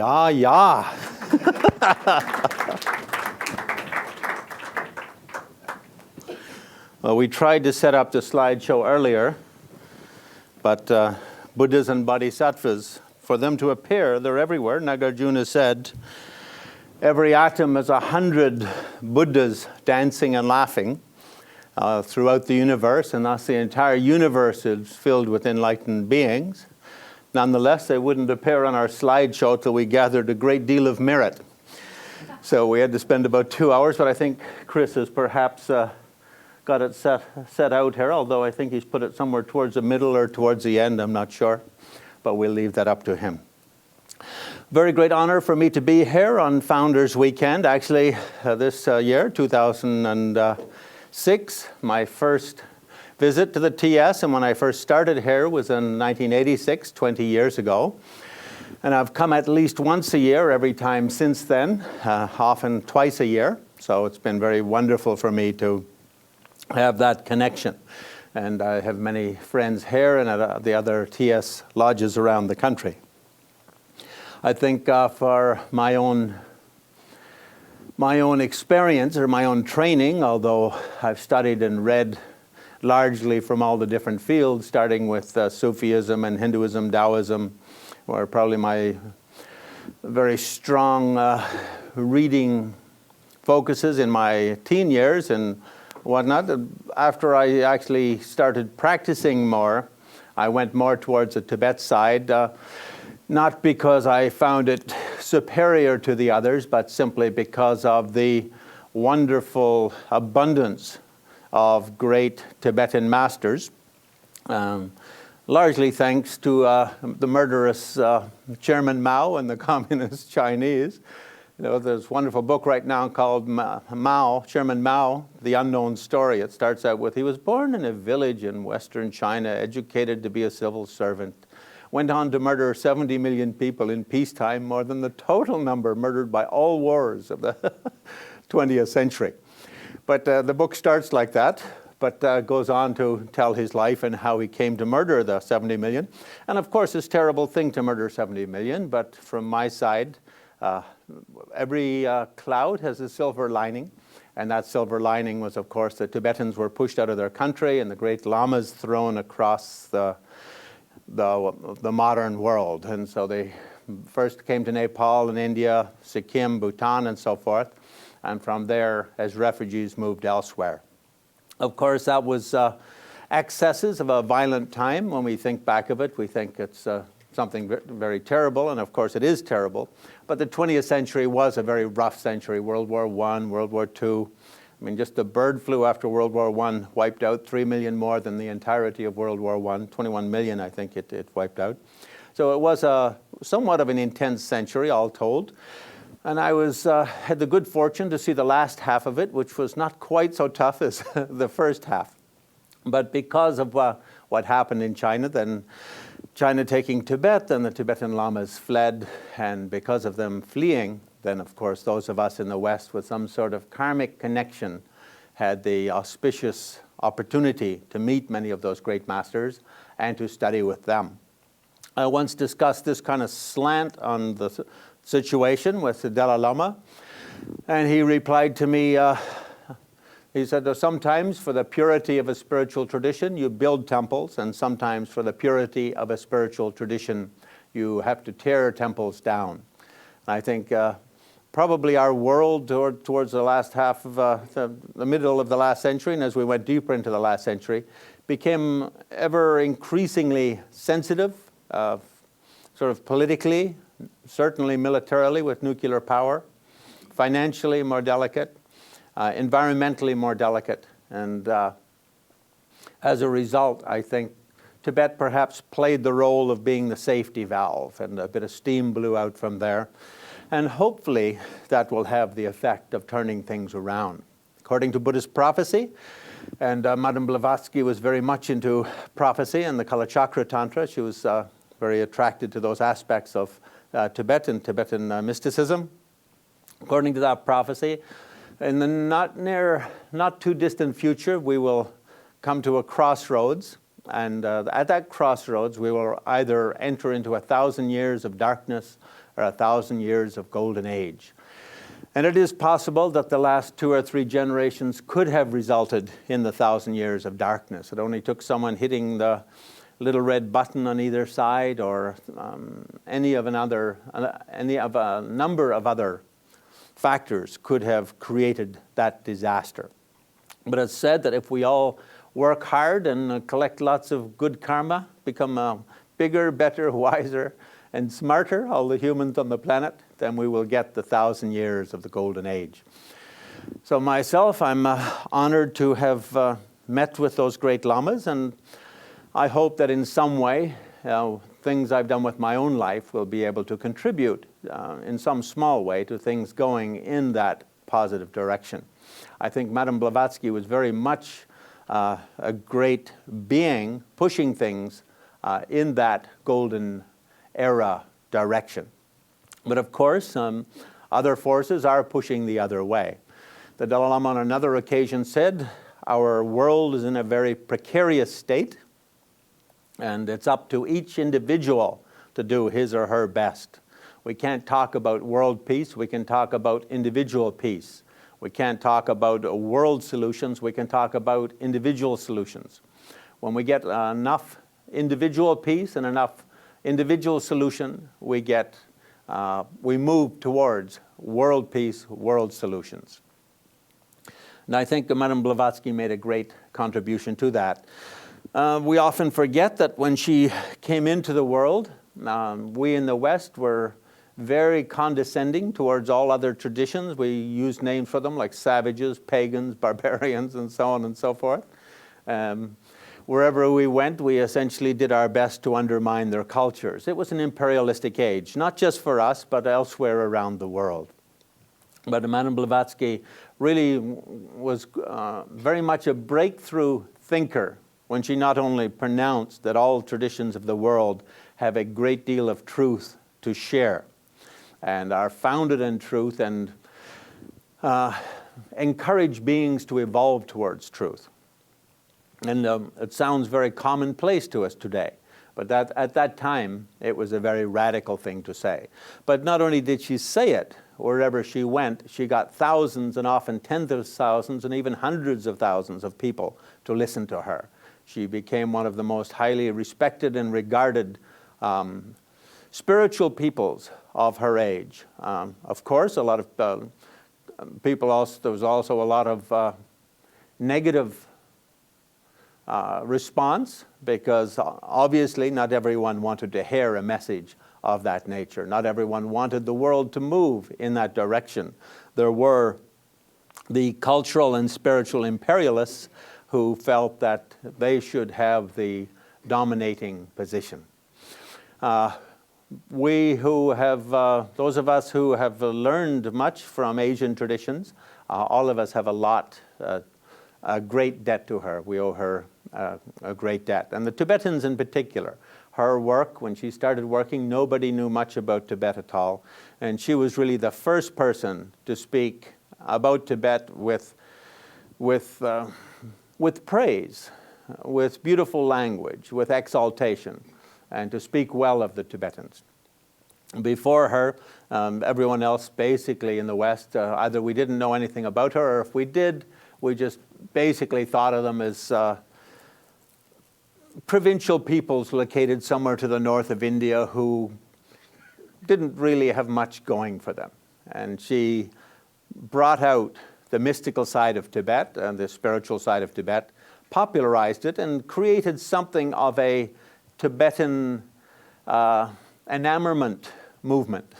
Yeah. Well, we tried to set up the slideshow earlier, but Buddhas and Bodhisattvas, for them to appear, they're everywhere. Nagarjuna said, every atom is 100 Buddhas dancing and laughing throughout the universe, and thus the entire universe is filled with enlightened beings. Nonetheless, they wouldn't appear on our slideshow till we gathered a great deal of merit. So we had to spend about 2 hours, but I think Chris has perhaps got it set out here, although I think he's put it somewhere towards the middle or towards the end, I'm not sure. But we'll leave that up to him. Very great honor for me to be here on Founders Weekend. Actually, this year, 2006, my first visit to the TS, and when I first started here was in 1986, 20 years ago. And I've come at least once a year every time since then, often twice a year. So it's been very wonderful for me to have that connection. And I have many friends here and at the other TS lodges around the country. I think for my own experience or my own training, although I've studied and read largely from all the different fields, starting with Sufism and Hinduism, Taoism, were probably my very strong reading focuses in my teen years and whatnot. After I actually started practicing more, I went more towards the Tibet side, not because I found it superior to the others, but simply because of the wonderful abundance of great Tibetan masters, largely thanks to the murderous Chairman Mao and the communist Chinese. You know, there's a wonderful book right now called Chairman Mao, The Unknown Story. It starts out with, he was born in a village in Western China, educated to be a civil servant, went on to murder 70 million people in peacetime, more than the total number murdered by all wars of the 20th century. But the book starts like that, but goes on to tell his life and how he came to murder the 70 million. And of course, it's a terrible thing to murder 70 million, but from my side, every cloud has a silver lining. And that silver lining was, of course, the Tibetans were pushed out of their country and the great Lamas thrown across the modern world. And so they first came to Nepal and India, Sikkim, Bhutan, and so forth. And from there, as refugees, moved elsewhere. Of course, that was excesses of a violent time. When we think back of it, we think it's something very terrible, and of course it is terrible. But the 20th century was a very rough century. World War I, World War II. I mean, just the bird flu after World War I wiped out 3 million more than the entirety of World War I. 21 million, I think it wiped out. So it was somewhat of an intense century, all told. And I had the good fortune to see the last half of it, which was not quite so tough as the first half. But because of what happened in China, then China taking Tibet, then the Tibetan Lamas fled, and because of them fleeing, then of course those of us in the West with some sort of karmic connection had the auspicious opportunity to meet many of those great masters and to study with them. I once discussed this kind of slant on the situation with the Dalai Lama, and he replied to me, he said, sometimes for the purity of a spiritual tradition, you build temples, and sometimes for the purity of a spiritual tradition, you have to tear temples down. And I think probably our world towards the last half of the middle of the last century, and as we went deeper into the last century, became ever increasingly sensitive, sort of politically, certainly militarily with nuclear power, financially more delicate, environmentally more delicate. And as a result, I think Tibet perhaps played the role of being the safety valve, and a bit of steam blew out from there. And hopefully that will have the effect of turning things around. According to Buddhist prophecy, and Madame Blavatsky was very much into prophecy and the Kalachakra Tantra. She was very attracted to those aspects of Tibetan mysticism. According to that prophecy, in the not too distant future, we will come to a crossroads, and at that crossroads, we will either enter into 1,000 years of darkness or 1,000 years of golden age. And it is possible that the last 2 or 3 generations could have resulted in the 1,000 years of darkness. It only took someone hitting the little red button on either side, or any of a number of other factors could have created that disaster. But it's said that if we all work hard and collect lots of good karma, become bigger, better, wiser, and smarter, all the humans on the planet, then we will get the 1,000 years of the golden age. So myself, I'm honored to have met with those great lamas, and I hope that in some way, things I've done with my own life will be able to contribute in some small way to things going in that positive direction. I think Madame Blavatsky was very much a great being pushing things in that golden era direction. But of course, other forces are pushing the other way. The Dalai Lama on another occasion said, our world is in a very precarious state, and it's up to each individual to do his or her best. We can't talk about world peace, we can talk about individual peace. We can't talk about world solutions, we can talk about individual solutions. When we get enough individual peace and enough individual solution, we move towards world peace, world solutions. And I think Madame Blavatsky made a great contribution to that. We often forget that when she came into the world, we in the West were very condescending towards all other traditions. We used names for them like savages, pagans, barbarians, and so on and so forth. Wherever we went, we essentially did our best to undermine their cultures. It was an imperialistic age, not just for us, but elsewhere around the world. But Madame Blavatsky really was very much a breakthrough thinker when she not only pronounced that all traditions of the world have a great deal of truth to share and are founded in truth and encourage beings to evolve towards truth. And it sounds very commonplace to us today, but at that time, it was a very radical thing to say. But not only did she say it, wherever she went, she got thousands and often tens of thousands and even hundreds of thousands of people to listen to her. She became one of the most highly respected and regarded spiritual peoples of her age. Of course, a lot of people also, there was also a lot of negative response, because obviously not everyone wanted to hear a message of that nature. Not everyone wanted the world to move in that direction. There were the cultural and spiritual imperialists who felt that they should have the dominating position. We who have, those of us who have learned much from Asian traditions, all of us have a great debt to her. We owe her a great debt. And the Tibetans in particular, her work, when she started working, nobody knew much about Tibet at all. And she was really the first person to speak about Tibet with praise, with beautiful language, with exaltation, and to speak well of the Tibetans. Before her, everyone else basically in the West, either we didn't know anything about her, or if we did, we just basically thought of them as provincial peoples located somewhere to the north of India who didn't really have much going for them. And she brought out the mystical side of Tibet and the spiritual side of Tibet, popularized it, and created something of a Tibetan enamorment movement.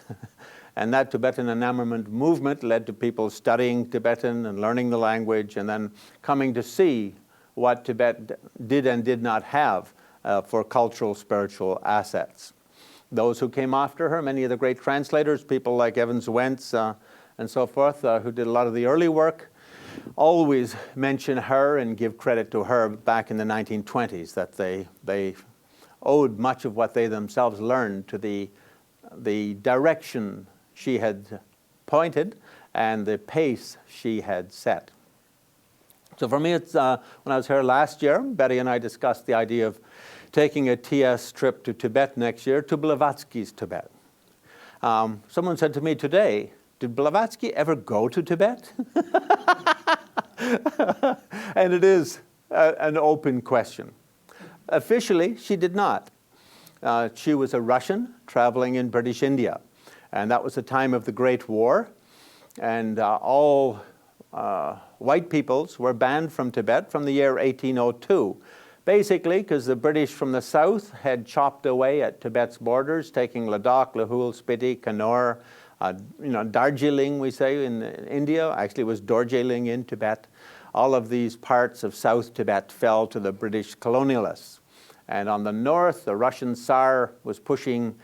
And that Tibetan enamorment movement led to people studying Tibetan and learning the language, and then coming to see what Tibet did and did not have for cultural, spiritual assets. Those who came after her, many of the great translators, people like Evans Wentz and so forth, who did a lot of the early work, always mention her and give credit to her back in the 1920s, that they owed much of what they themselves learned to the direction she had pointed and the pace she had set. So for me, it's when I was here last year, Betty and I discussed the idea of taking a TS trip to Tibet next year, to Blavatsky's Tibet. Someone said to me today, did Blavatsky ever go to Tibet? And it is an open question. Officially, she did not. She was a Russian traveling in British India. And that was the time of the Great War. And all white peoples were banned from Tibet from the year 1802. Basically, because the British from the south had chopped away at Tibet's borders, taking Ladakh, Lahul, Spiti, Kannur, Darjeeling, we say in India. Actually, it was Dorjeeling in Tibet. All of these parts of South Tibet fell to the British colonialists. And on the north, the Russian Tsar was pushing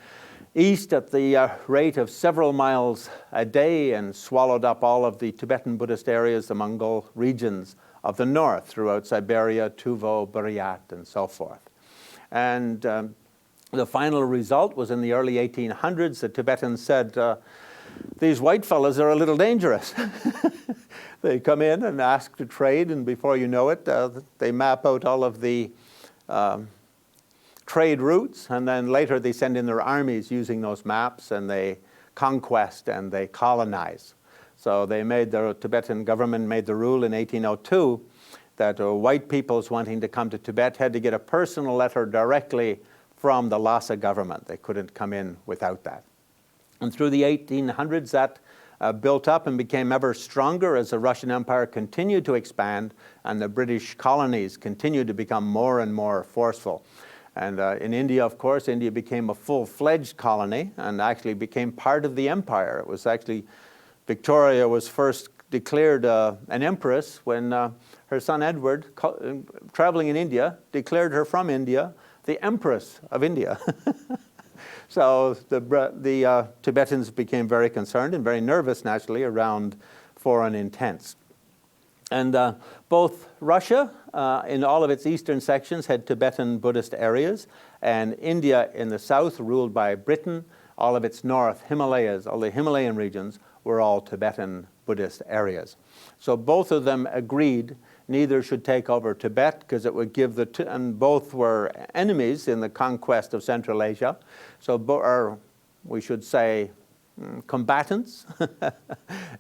east at the rate of several miles a day and swallowed up all of the Tibetan Buddhist areas, the Mongol regions of the north throughout Siberia, Tuvo, Buryat, and so forth. And the final result was in the early 1800s. The Tibetans said, these white fellas are a little dangerous. They come in and ask to trade, and before you know it, they map out all of the trade routes, and then later they send in their armies using those maps, and they conquest and they colonize. So they made the Tibetan government made the rule in 1802 that white peoples wanting to come to Tibet had to get a personal letter directly from the Lhasa government. They couldn't come in without that. And through the 1800s, that built up and became ever stronger as the Russian Empire continued to expand and the British colonies continued to become more and more forceful. And in India, of course, India became a full-fledged colony and actually became part of the empire. It was actually, Victoria was first declared an empress when her son Edward, traveling in India, declared her from India the Empress of India. So the Tibetans became very concerned and very nervous, naturally, around foreign intents. And both Russia, in all of its eastern sections, had Tibetan Buddhist areas, and India in the south, ruled by Britain, all of its north, Himalayas, all the Himalayan regions, were all Tibetan Buddhist areas. So both of them agreed neither should take over Tibet because it would give and both were enemies in the conquest of Central Asia. So, or we should say, combatants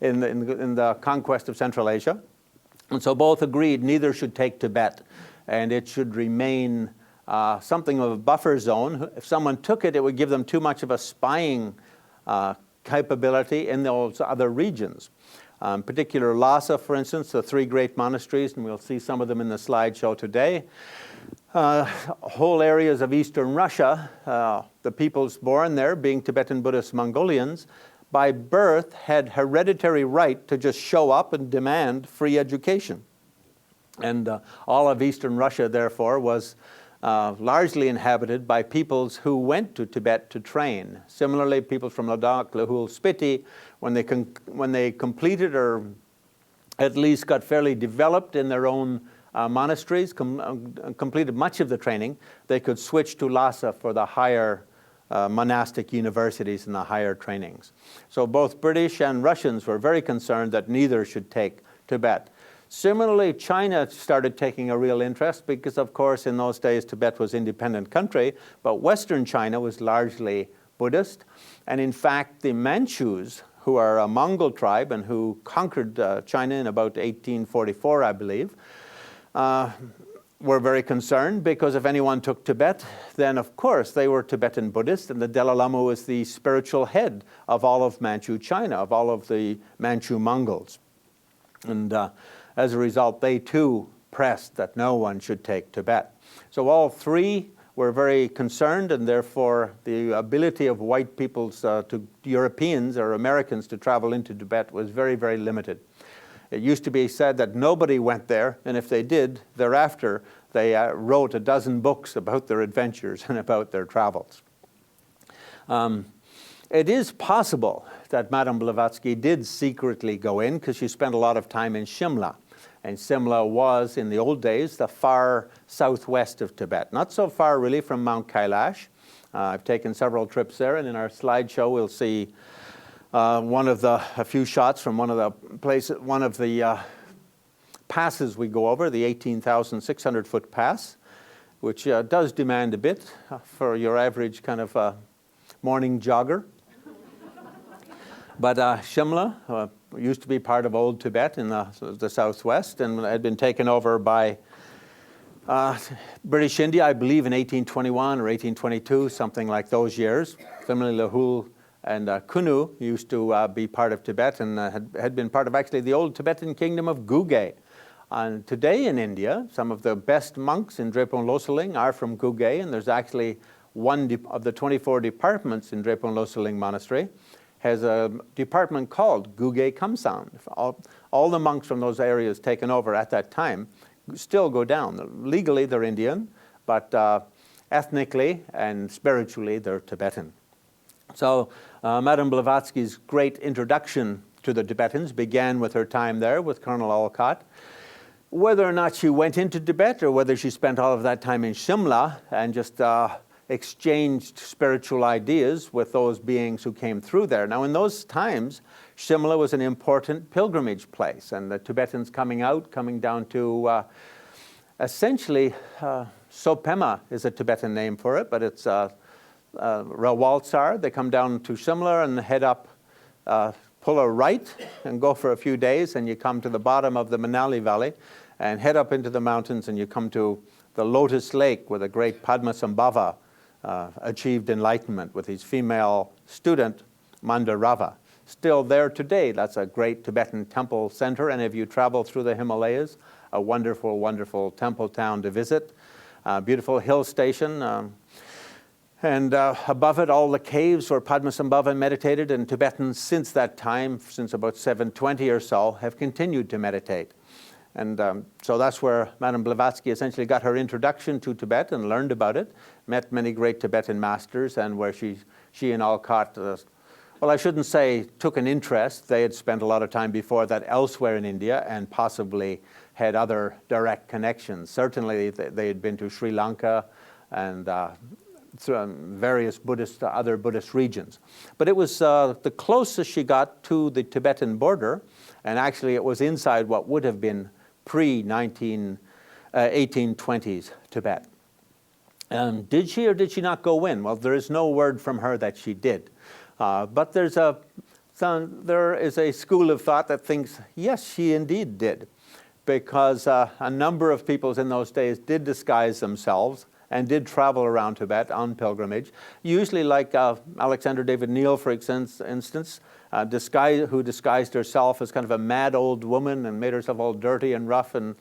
in the conquest of Central Asia. And so both agreed neither should take Tibet, and it should remain something of a buffer zone. If someone took it, it would give them too much of a spying capability in those other regions. In particular, Lhasa, for instance, the three great monasteries, and we'll see some of them in the slideshow today. Whole areas of eastern Russia, the peoples born there, being Tibetan Buddhist Mongolians, by birth had hereditary right to just show up and demand free education. And all of eastern Russia, therefore, was largely inhabited by peoples who went to Tibet to train. Similarly, people from Ladakh, Lahul, Spiti, when they completed or at least got fairly developed in their own monasteries, completed much of the training, they could switch to Lhasa for the higher monastic universities and the higher trainings. So both British and Russians were very concerned that neither should take Tibet. Similarly, China started taking a real interest because, of course, in those days, Tibet was an independent country, but Western China was largely Buddhist. And in fact, the Manchus, who are a Mongol tribe and who conquered China in about 1844, I believe, were very concerned because if anyone took Tibet, then of course they were Tibetan Buddhist, and the Dalai Lama was the spiritual head of all of Manchu China, of all of the Manchu Mongols. And as a result, they too pressed that no one should take Tibet. So all three were very concerned, and therefore the ability of white peoples, to Europeans or Americans to travel into Tibet was very, very limited. It used to be said that nobody went there, and if they did, thereafter, they wrote a dozen books about their adventures and about their travels. It is possible that Madame Blavatsky did secretly go in because she spent a lot of time in Shimla. And Shimla was, in the old days, the far southwest of Tibet. Not so far, really, from Mount Kailash. I've taken several trips there, and in our slideshow, we'll see a few shots from one of the passes we go over, the 18,600-foot pass, which does demand a bit for your average kind of morning jogger. But Shimla used to be part of Old Tibet in the southwest, and had been taken over by British India, I believe, in 1821 or 1822, something like those years. Similarly, Lahul and Kunu used to be part of Tibet, and had been part of actually the old Tibetan kingdom of Gugay. And today in India, some of the best monks in Drepung Losaling are from Gugay, and there's actually one of the 24 departments in Drepung Losaling Monastery has a department called Gugay Kamsan. All the monks from those areas taken over at that time still go down. Legally, they're Indian, but ethnically and spiritually, they're Tibetan. So Madame Blavatsky's great introduction to the Tibetans began with her time there with Colonel Olcott. Whether or not she went into Tibet or whether she spent all of that time in Shimla and just exchanged spiritual ideas with those beings who came through there. Now, in those times, Shimla was an important pilgrimage place, and the Tibetans coming down to essentially, Sopema is a Tibetan name for it, but it's Rawalsar. They come down to Shimla and head up, pull a right and go for a few days, and you come to the bottom of the Manali Valley and head up into the mountains, and you come to the Lotus Lake where the great Padmasambhava achieved enlightenment with his female student, Mandarava. Still there today. That's a great Tibetan temple center, and if you travel through the Himalayas, a wonderful, wonderful temple town to visit. Beautiful hill station. And above it, all the caves where Padmasambhava meditated, and Tibetans since that time, since about 720 or so, have continued to meditate. And so that's where Madame Blavatsky essentially got her introduction to Tibet and learned about it, met many great Tibetan masters, and where she and Olcott, well, I shouldn't say took an interest. They had spent a lot of time before that elsewhere in India and possibly had other direct connections. Certainly, they had been to Sri Lanka and various other Buddhist regions. But it was the closest she got to the Tibetan border, and actually it was inside what would have been pre-1820s Tibet. Did she or did she not go in? Well, there is no word from her that she did. But there is a school of thought that thinks, yes, she indeed did, because a number of peoples in those days did disguise themselves and did travel around Tibet on pilgrimage, usually like Alexander David Neal, for instance, who disguised herself as kind of a mad old woman and made herself all dirty and rough and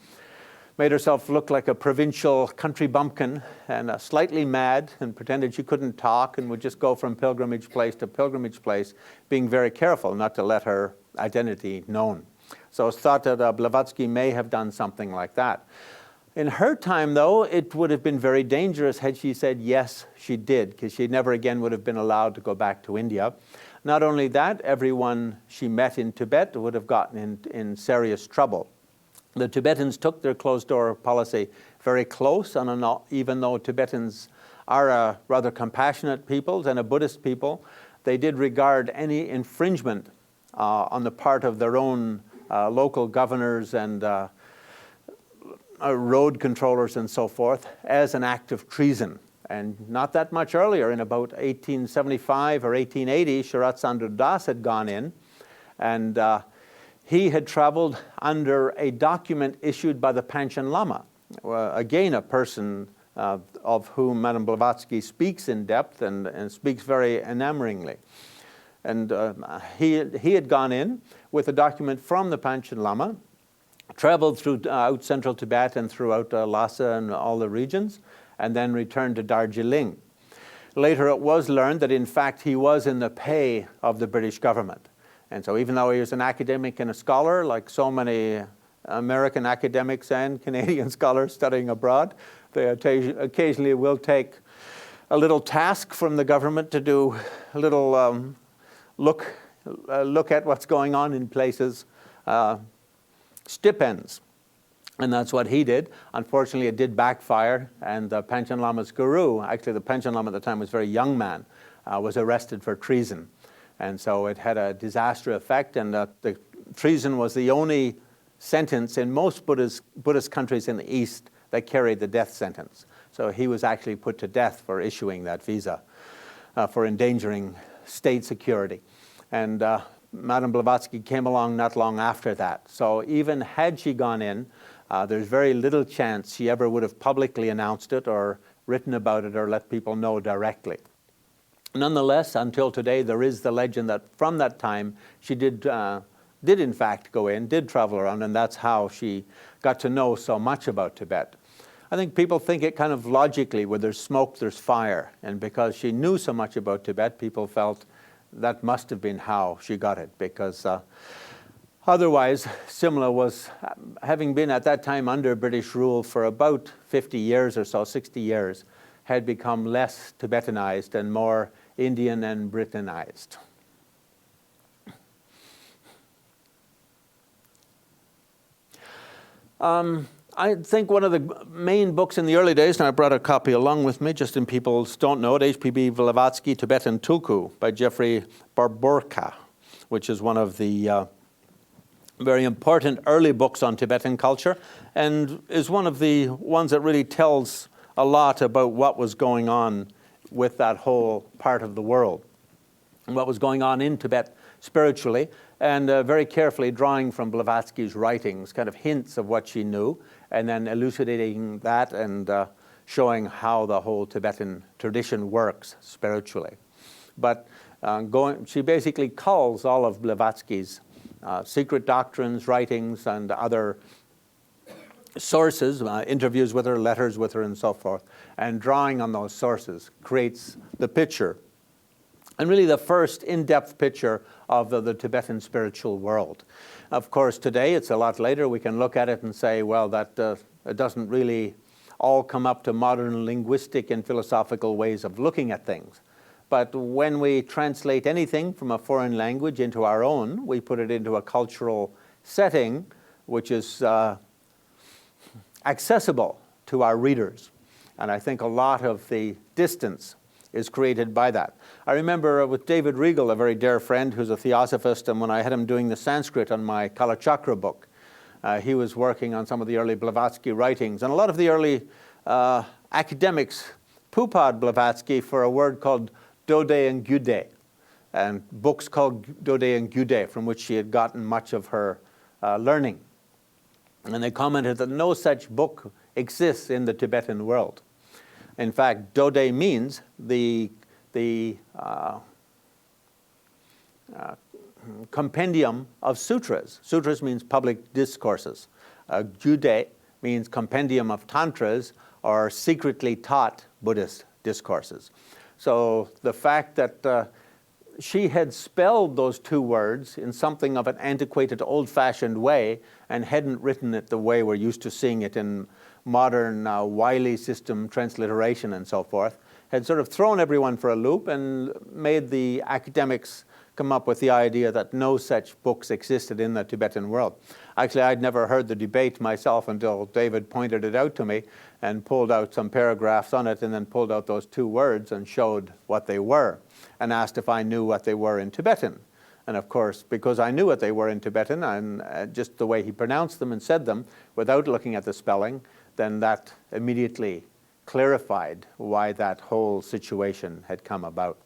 made herself look like a provincial country bumpkin and slightly mad, and pretended she couldn't talk and would just go from pilgrimage place to pilgrimage place, being very careful not to let her identity known. So it's thought that Blavatsky may have done something like that. In her time, though, it would have been very dangerous had she said yes, she did, because she never again would have been allowed to go back to India. Not only that, everyone she met in Tibet would have gotten in serious trouble. The Tibetans took their closed-door policy very close, and even though Tibetans are a rather compassionate people and a Buddhist people, they did regard any infringement on the part of their own local governors and road controllers and so forth as an act of treason. And not that much earlier, in about 1875 or 1880, Sharat Chandra Das had gone in, and he had traveled under a document issued by the Panchen Lama, again a person of whom Madame Blavatsky speaks in depth and speaks very enamoringly. And he had gone in with a document from the Panchen Lama, traveled throughout Central Tibet and throughout Lhasa and all the regions, and then returned to Darjeeling. Later it was learned that in fact he was in the pay of the British government. And so even though he was an academic and a scholar, like so many American academics and Canadian scholars studying abroad, they occasionally will take a little task from the government to do a little look at what's going on in places, stipends. And that's what he did. Unfortunately, it did backfire, and the Panchen Lama's guru, actually the Panchen Lama at the time was a very young man, was arrested for treason. And so it had a disastrous effect, and the treason was the only sentence in most Buddhist countries in the East that carried the death sentence. So he was actually put to death for issuing that visa, for endangering state security. And Madame Blavatsky came along not long after that. So even had she gone in, there's very little chance she ever would have publicly announced it or written about it or let people know directly. Nonetheless, until today, there is the legend that from that time she did in fact go in, did travel around, and that's how she got to know so much about Tibet. I think people think it kind of logically, where there's smoke, there's fire. And because she knew so much about Tibet, people felt that must have been how she got it, because otherwise, Simla was, having been at that time under British rule for about 50 years or so, 60 years, had become less Tibetanized and more Indian and Britanized. I think one of the main books in the early days, and I brought a copy along with me, just in people don't know it, H.P.B. Blavatsky Tibetan Tulku by Geoffrey Barborka, which is one of the very important early books on Tibetan culture, and is one of the ones that really tells a lot about what was going on with that whole part of the world, and what was going on in Tibet spiritually, and very carefully drawing from Blavatsky's writings, kind of hints of what she knew, and then elucidating that and showing how the whole Tibetan tradition works spiritually. But she basically culls all of Blavatsky's secret doctrines, writings, and other sources, interviews with her, letters with her, and so forth, and drawing on those sources creates the picture, and really the first in-depth picture of the Tibetan spiritual world. Of course, today, it's a lot later, we can look at it and say, well, that it doesn't really all come up to modern linguistic and philosophical ways of looking at things. But when we translate anything from a foreign language into our own, we put it into a cultural setting which is accessible to our readers. And I think a lot of the distance is created by that. I remember with David Regal, a very dear friend who's a theosophist, and when I had him doing the Sanskrit on my Kalachakra book, he was working on some of the early Blavatsky writings. And a lot of the early academics poo-pawed Blavatsky for a word called Dode and Gyude, and books called Dode and Gyude, from which she had gotten much of her learning. And they commented that no such book exists in the Tibetan world. In fact, Dode means the compendium of sutras. Sutras means public discourses. Gyude means compendium of tantras, or secretly taught Buddhist discourses. So the fact that she had spelled those two words in something of an antiquated, old-fashioned way and hadn't written it the way we're used to seeing it in modern Wiley system transliteration and so forth, had sort of thrown everyone for a loop and made the academics come up with the idea that no such books existed in the Tibetan world. Actually, I'd never heard the debate myself until David pointed it out to me and pulled out some paragraphs on it, and then pulled out those two words and showed what they were and asked if I knew what they were in Tibetan. And of course, because I knew what they were in Tibetan and just the way he pronounced them and said them without looking at the spelling, then that immediately clarified why that whole situation had come about.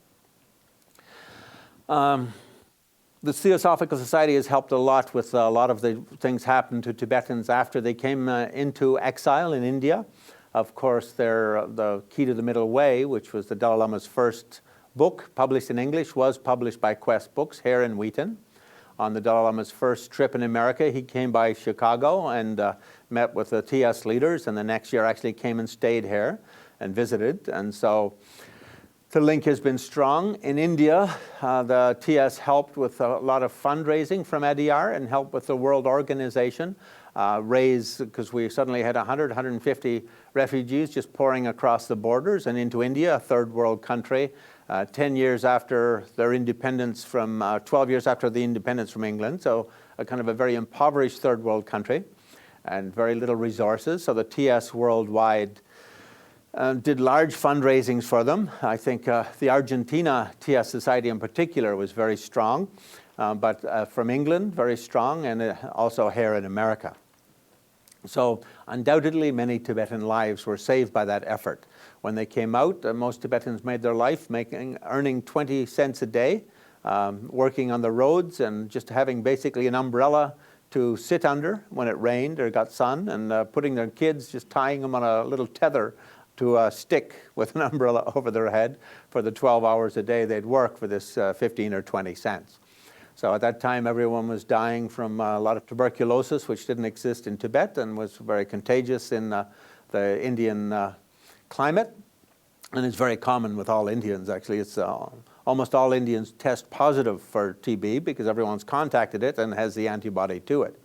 The Theosophical Society has helped a lot with a lot of the things happened to Tibetans after they came into exile in India. Of course, the Key to the Middle Way, which was the Dalai Lama's first book, published in English, was published by Quest Books, Hare and Wheaton. On the Dalai Lama's first trip in America, he came by Chicago and met with the TS leaders, and the next year actually came and stayed here and visited. And so the link has been strong. In India, the TS helped with a lot of fundraising from ADR and helped with the World Organization raise, because we suddenly had 150 refugees just pouring across the borders and into India, a third world country, 10 years after their independence from, 12 years after the independence from England, so a kind of a very impoverished third world country and very little resources. So the TS worldwide did large fundraisings for them. I think the Argentina TS Society in particular was very strong, but from England, very strong, and also here in America. So undoubtedly many Tibetan lives were saved by that effort. When they came out, most Tibetans made their life earning 20 cents a day working on the roads and just having basically an umbrella to sit under when it rained or got sun, and putting their kids, just tying them on a little tether to a stick with an umbrella over their head for the 12 hours a day they'd work for this 15 or 20 cents. So at that time, everyone was dying from a lot of tuberculosis, which didn't exist in Tibet and was very contagious in the Indian climate. And it's very common with all Indians, actually. It's almost all Indians test positive for TB because everyone's contacted it and has the antibody to it.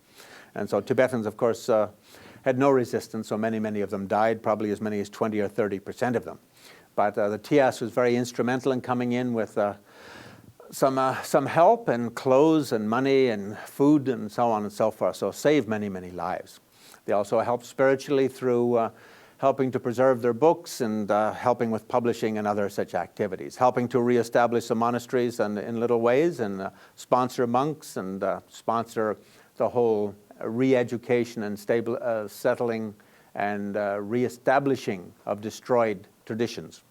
And so Tibetans, of course, had no resistance, so many of them died, probably as many as 20 or 30% of them. But the TS was very instrumental in coming in with some help and clothes and money and food and so on and so forth, so saved many lives. They also helped spiritually through helping to preserve their books and helping with publishing and other such activities, helping to reestablish the monasteries and in little ways, and sponsor monks and sponsor the whole re-education and settling and re-establishing of destroyed traditions.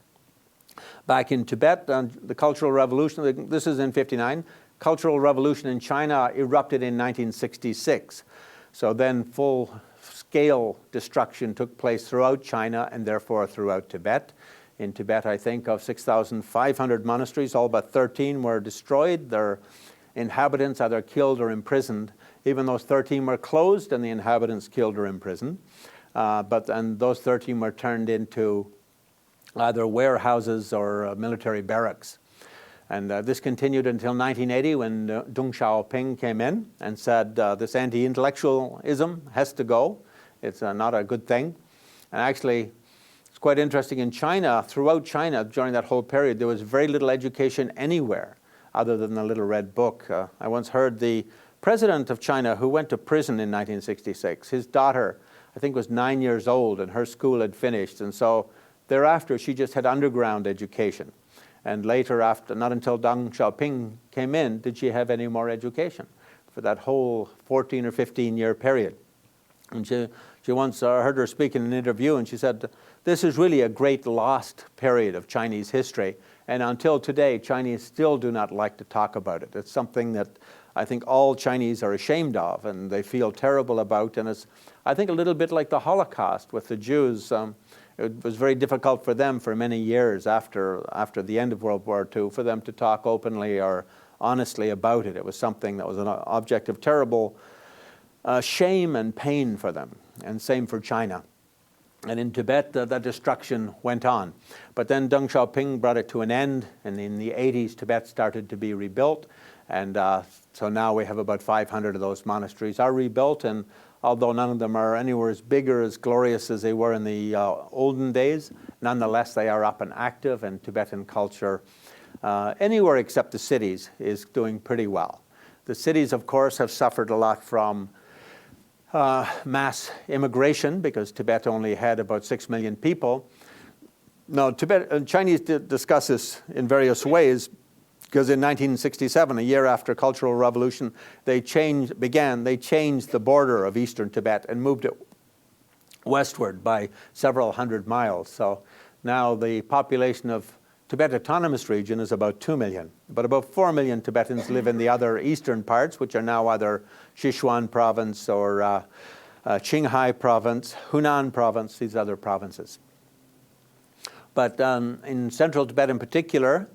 Back in Tibet, the Cultural Revolution, this is in 59, Cultural Revolution in China erupted in 1966. So then full-scale destruction took place throughout China and therefore throughout Tibet. In Tibet, I think of 6,500 monasteries, all but 13 were destroyed. Their inhabitants either killed or imprisoned. Even those 13 were closed and the inhabitants killed or imprisoned. And those 13 were turned into either warehouses or military barracks. And this continued until 1980 when Deng Xiaoping came in and said this anti-intellectualism has to go. It's not a good thing. And actually, it's quite interesting, in China, throughout China, during that whole period, there was very little education anywhere other than the Little Red Book. I once heard the president of China, who went to prison in 1966, his daughter, I think, was 9 years old and her school had finished. And so thereafter, she just had underground education. And later, after, not until Deng Xiaoping came in, did she have any more education for that whole 14 or 15-year period. And she once heard her speak in an interview, and she said, this is really a great lost period of Chinese history. And until today, Chinese still do not like to talk about it. It's something that I think all Chinese are ashamed of and they feel terrible about. And it's, I think, a little bit like the Holocaust with the Jews. It was very difficult for them for many years after the end of World War II for them to talk openly or honestly about it. It was something that was an object of terrible shame and pain for them, and same for China. And in Tibet, that destruction went on. But then Deng Xiaoping brought it to an end, and in the 80s, Tibet started to be rebuilt. And so now we have about 500 of those monasteries are rebuilt, and although none of them are anywhere as big or as glorious as they were in the olden days, nonetheless they are up and active, and Tibetan culture, anywhere except the cities, is doing pretty well. The cities, of course, have suffered a lot from mass immigration because Tibet only had about 6 million people. Now, Chinese discuss this in various ways, because in 1967, a year after Cultural Revolution, they changed the border of eastern Tibet and moved it westward by several hundred miles. So now the population of Tibet Autonomous Region is about 2 million. But about 4 million Tibetans live in the other eastern parts, which are now either Sichuan province or Qinghai province, Hunan province, these other provinces. But in Central Tibet in particular,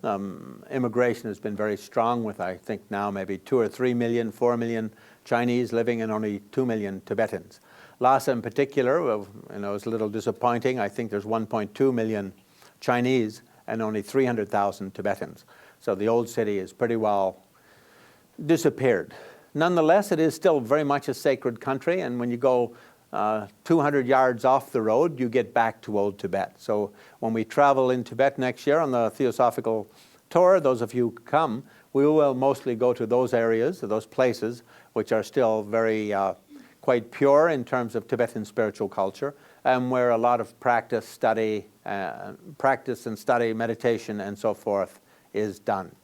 immigration has been very strong with, I think now maybe 2 or 3 million, 4 million Chinese living and only 2 million Tibetans. Lhasa in particular, is a little disappointing. I think there's 1.2 million Chinese and only 300,000 Tibetans. So the old city is pretty well disappeared. Nonetheless, it is still very much a sacred country, and when you go 200 yards off the road, you get back to Old Tibet. So when we travel in Tibet next year on the Theosophical tour, those of you who come, we will mostly go to those areas, those places, which are still very quite pure in terms of Tibetan spiritual culture, and where a lot of practice and study, meditation, and so forth is done.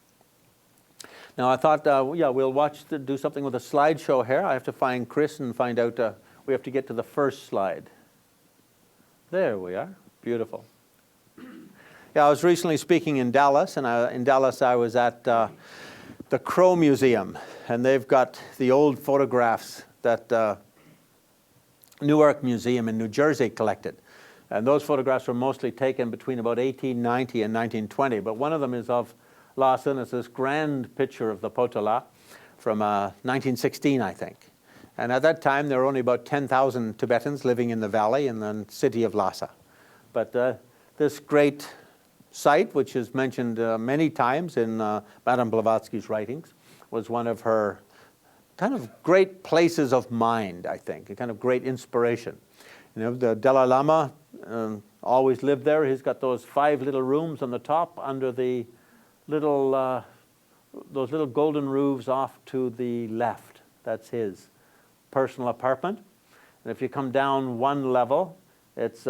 Now I thought, we'll do something with a slideshow here. I have to find Chris and find out, we have to get to the first slide. There we are, beautiful. Yeah, I was recently speaking in Dallas, and in Dallas I was at the Crow Museum, and they've got the old photographs that Newark Museum in New Jersey collected. And those photographs were mostly taken between about 1890 and 1920, but one of them is of Lhasa, and it's this grand picture of the Potala from 1916, I think. And at that time, there were only about 10,000 Tibetans living in the valley in the city of Lhasa. But this great site, which is mentioned many times in Madame Blavatsky's writings, was one of her kind of great places of mind, I think, a kind of great inspiration. You know, the Dalai Lama always lived there. He's got those 5 little rooms on the top under the little, those little golden roofs off to the left. That's his personal apartment. And if you come down one level, it's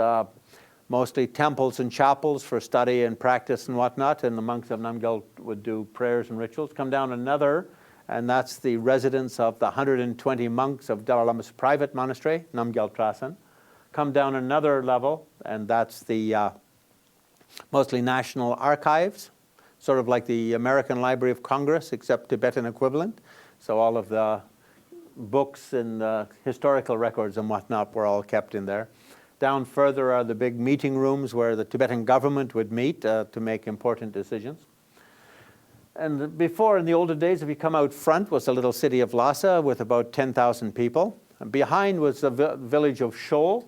mostly temples and chapels for study and practice and whatnot, and the monks of Namgyal would do prayers and rituals. Come down another, and that's the residence of the 120 monks of Dalai Lama's private monastery, Namgyal Trasan. Come down another level, and that's the mostly national archives, sort of like the American Library of Congress, except Tibetan equivalent. So all of the books and historical records and whatnot were all kept in there. Down further are the big meeting rooms where the Tibetan government would meet to make important decisions. And before, in the older days, if you come out front, was the little city of Lhasa with about 10,000 people. And behind was the village of Shol.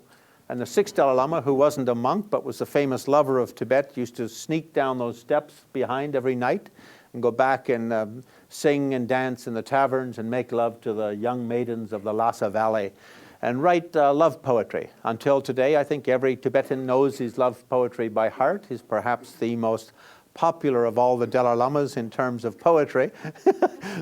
And the 6th Dalai Lama, who wasn't a monk but was a famous lover of Tibet, used to sneak down those steps behind every night and go back and sing and dance in the taverns and make love to the young maidens of the Lhasa Valley and write love poetry. Until today, I think every Tibetan knows his love poetry by heart. He's perhaps the most popular of all the Dalai Lamas in terms of poetry.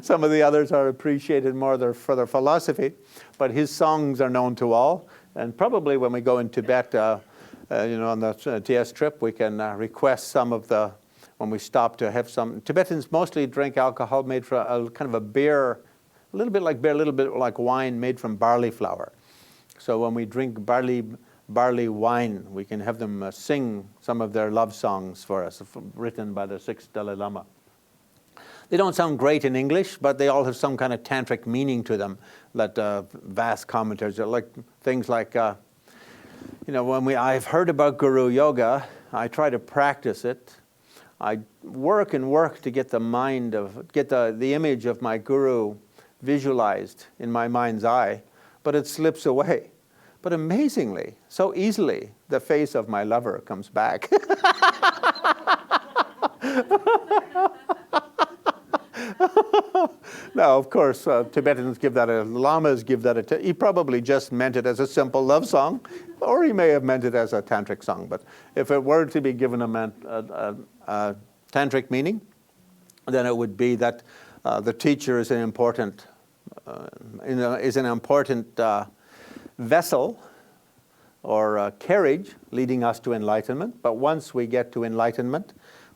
Some of the others are appreciated more for their philosophy, but his songs are known to all. And probably when we go in Tibet, you know, on the TS trip, we can request some of the, when we stop to have some. Tibetans mostly drink alcohol made from a kind of a beer, a little bit like beer, a little bit like wine made from barley flour. So when we drink barley wine, we can have them sing some of their love songs for us, written by the 6th Dalai Lama. They don't sound great in English, but they all have some kind of tantric meaning to them that vast commentaries are like things like, you know, when I've heard about Guru Yoga, I try to practice it. I work and work to get the mind of, get the image of my Guru visualized in my mind's eye, but it slips away. But amazingly, so easily, the face of my lover comes back. Now, of course, Tibetans give that Lamas give that he probably just meant it as a simple love song, or he may have meant it as a tantric song. But if it were to be given a tantric meaning, then it would be that the teacher is an important vessel or carriage leading us to enlightenment. But once we get to enlightenment,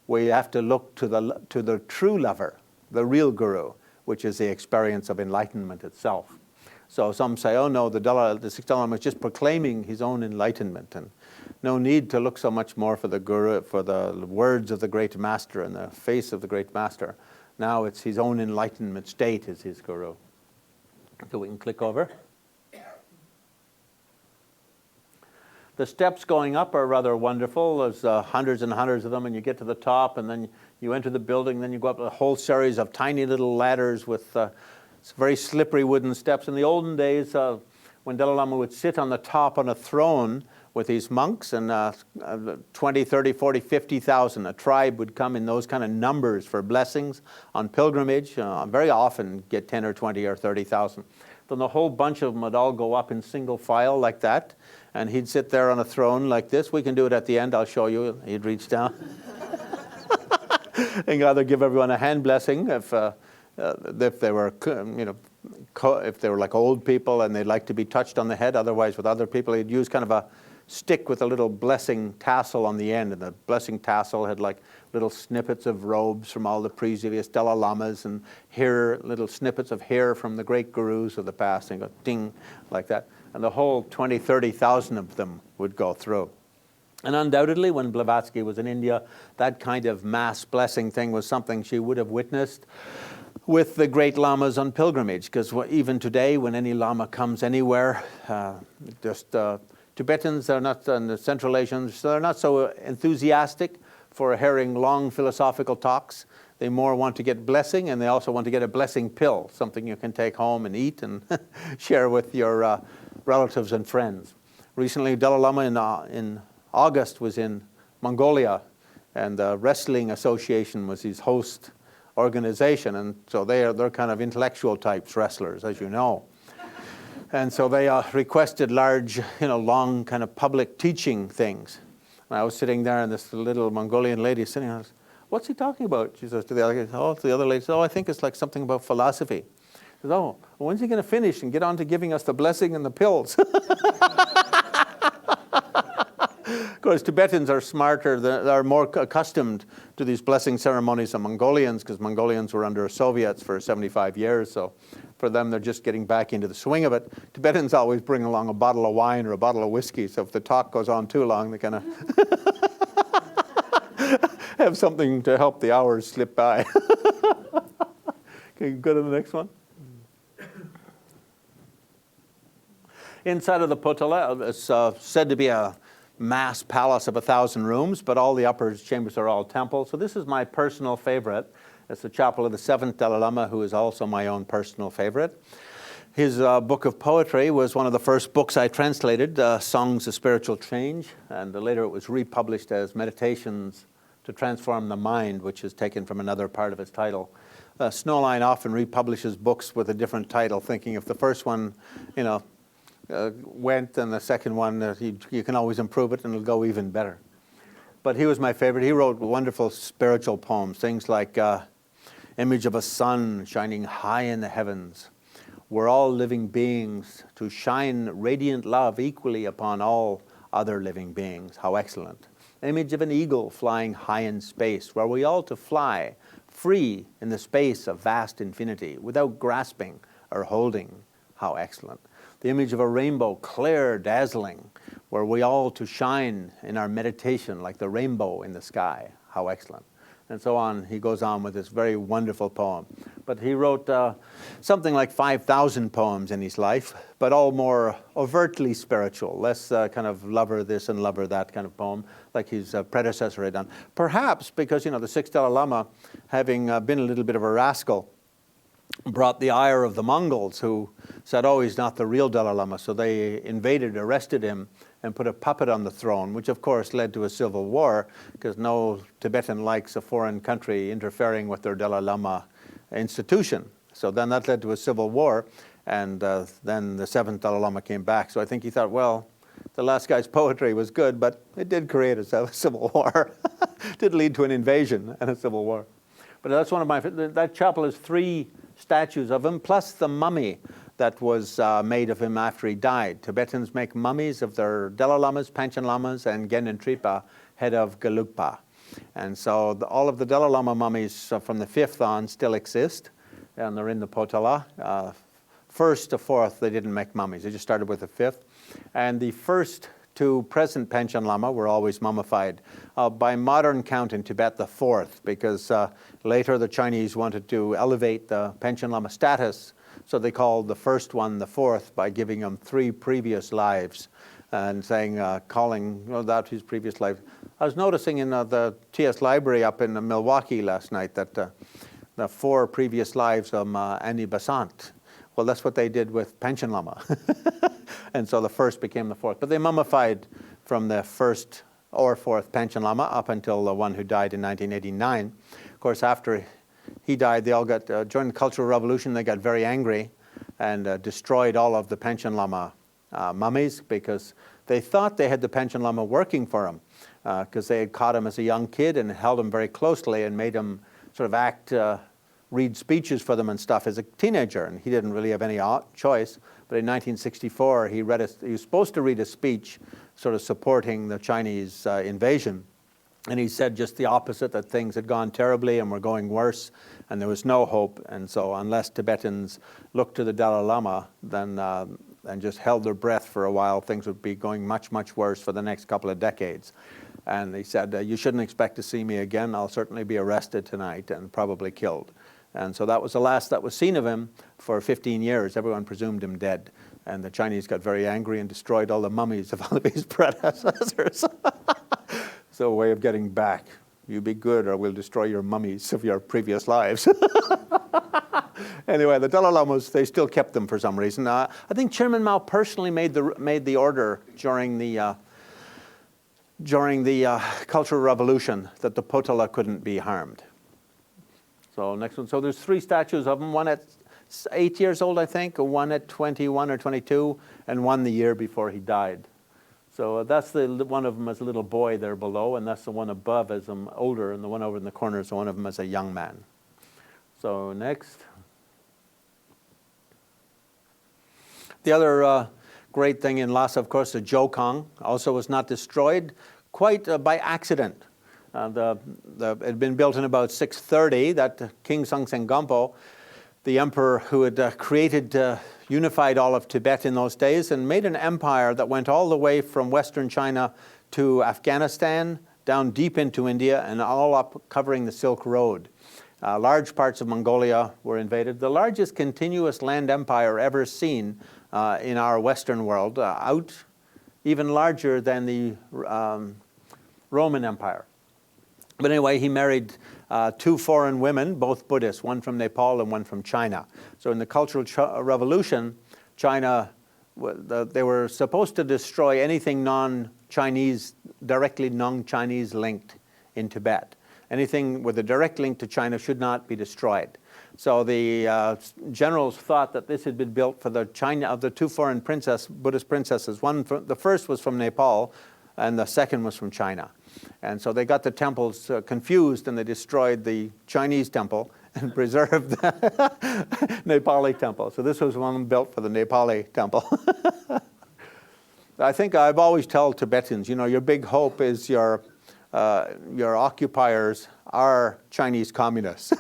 we have to look to the true lover, the real guru, which is the experience of enlightenment itself. So some say, oh no, the 6th Dalai Lama is just proclaiming his own enlightenment, and no need to look so much more for the guru, for the words of the great master and the face of the great master. Now it's his own enlightenment state is his guru. So we can click over. The steps going up are rather wonderful. There's hundreds and hundreds of them, and you get to the top, and then you enter the building, then you go up a whole series of tiny little ladders with very slippery wooden steps. In the olden days, when Dalai Lama would sit on the top on a throne with these monks, and 20, 30, 40, 50,000, a tribe would come in those kind of numbers for blessings on pilgrimage, very often get 10 or 20 or 30,000. Then the whole bunch of them would all go up in single file like that, and he'd sit there on a throne like this. We can do it at the end, I'll show you. He'd reach down. And either give everyone a hand blessing if they were, you know, if they were like old people and they'd like to be touched on the head. Otherwise, with other people, he'd use kind of a stick with a little blessing tassel on the end, and the blessing tassel had like little snippets of robes from all the previous Dalai Lamas and hair, little snippets of hair from the great gurus of the past, and go ding like that. And the whole 20, 30,000 of them would go through. And undoubtedly, when Blavatsky was in India, that kind of mass blessing thing was something she would have witnessed with the great lamas on pilgrimage, because even today, when any lama comes anywhere, Tibetans are not, and the Central Asians, they're not so enthusiastic for hearing long philosophical talks. They more want to get blessing, and they also want to get a blessing pill, something you can take home and eat and share with your relatives and friends. Recently, Dalai Lama in August was in Mongolia, and the Wrestling Association was his host organization, and so they're kind of intellectual types, wrestlers, as you know. And so they requested large, long kind of public teaching things. And I was sitting there, and this little Mongolian lady sitting there, what's he talking about? She says to the other lady, I think it's like something about philosophy. She says, when's he going to finish and get on to giving us the blessing and the pills? Of course, Tibetans are smarter, they're more accustomed to these blessing ceremonies than Mongolians, because Mongolians were under Soviets for 75 years, so for them they're just getting back into the swing of it. Tibetans always bring along a bottle of wine or a bottle of whiskey, so if the talk goes on too long, they kind of have something to help the hours slip by. Okay, go to the next one. Inside of the Potala, it's said to be a mass palace of 1,000 rooms, but all the upper chambers are all temples. So this is my personal favorite. It's the chapel of the 7th Dalai Lama, who is also my own personal favorite. His book of poetry was one of the first books I translated, Songs of Spiritual Change, and later it was republished as Meditations to Transform the Mind, which is taken from another part of his title. Snowline often republishes books with a different title, thinking if the first one, went, and the second one, you can always improve it and it'll go even better. But he was my favorite. He wrote wonderful spiritual poems, things like Image of a Sun Shining High in the Heavens. We're all living beings to shine radiant love equally upon all other living beings. How excellent. Image of an eagle flying high in space, where we all to fly free in the space of vast infinity without grasping or holding. How excellent. The image of a rainbow, clear, dazzling, where we all to shine in our meditation like the rainbow in the sky. How excellent. And so on. He goes on with this very wonderful poem. But he wrote something like 5,000 poems in his life, but all more overtly spiritual, less kind of lover this and lover that kind of poem, like his predecessor had done. Perhaps because, the 6th Dalai Lama, having been a little bit of a rascal, brought the ire of the Mongols, who said, he's not the real Dalai Lama. So they invaded, arrested him, and put a puppet on the throne, which of course led to a civil war, because no Tibetan likes a foreign country interfering with their Dalai Lama institution. So then that led to a civil war, and then the 7th Dalai Lama came back. So I think he thought, the last guy's poetry was good, but it did create a civil war. It did lead to an invasion and a civil war. But that's one of my, that chapel has 3 statues of him, plus the mummy that was made of him after he died. Tibetans make mummies of their Dalai Lamas, Panchen Lamas, and Genren Tripa, head of Gelugpa. And so all of the Dalai Lama mummies from the 5th on still exist, and they're in the Potala. 1st to 4th, they didn't make mummies. They just started with the 5th. And the first 2 present Panchen Lama were always mummified. By modern count in Tibet, the 4th, because later the Chinese wanted to elevate the Panchen Lama status, so they called the first one the 4th by giving him 3 previous lives and saying, calling out his previous life. I was noticing in the TS Library up in Milwaukee last night that the 4 previous lives of Annie Besant. Well, that's what they did with Panchen Lama. And so the 1st became the 4th. But they mummified from the 1st or 4th Panchen Lama up until the one who died in 1989. Of course, after he died, they all got, during the Cultural Revolution, they got very angry and destroyed all of the Panchen Lama mummies, because they thought they had the Panchen Lama working for him, because they had caught him as a young kid and held him very closely and made him sort of read speeches for them and stuff as a teenager, and he didn't really have any choice. But in 1964, he was supposed to read a speech sort of supporting the Chinese invasion. And he said just the opposite, that things had gone terribly and were going worse, and there was no hope. And so unless Tibetans looked to the Dalai Lama then, and just held their breath for a while, things would be going much, much worse for the next couple of decades. And he said, you shouldn't expect to see me again. I'll certainly be arrested tonight and probably killed. And so that was the last that was seen of him for 15 years. Everyone presumed him dead. And the Chinese got very angry and destroyed all the mummies of all of his predecessors. So a way of getting back. You be good or we'll destroy your mummies of your previous lives. Anyway, the Dalai Lamas, they still kept them for some reason. I think Chairman Mao personally made the order during the Cultural Revolution that the Potala couldn't be harmed. So next one. So there's 3 statues of him, one at 8 years old, I think, one at 21 or 22, and one the year before he died. So that's the one of them as a little boy there below, and that's the one above as I'm older, and the one over in the corner is the one of them as a young man. So next. The other great thing in Lhasa, of course, the Jokong also was not destroyed quite by accident. It had been built in about 630, that King Songtsen Gampo, the emperor who had unified all of Tibet in those days and made an empire that went all the way from Western China to Afghanistan, down deep into India, and all up covering the Silk Road. Large parts of Mongolia were invaded. The largest continuous land empire ever seen in our Western world, even larger than the Roman Empire. But anyway, he married 2 foreign women, both Buddhists, one from Nepal and one from China. So in the Cultural Revolution, China, they were supposed to destroy anything non-Chinese, directly non-Chinese linked in Tibet. Anything with a direct link to China should not be destroyed. So the generals thought that this had been built for the 2 foreign Buddhist princesses. The first was from Nepal, and the second was from China. And so they got the temples confused, and they destroyed the Chinese temple and preserved the Nepali temple. So this was one built for the Nepali temple. I think I've always told Tibetans, your big hope is your occupiers are Chinese communists.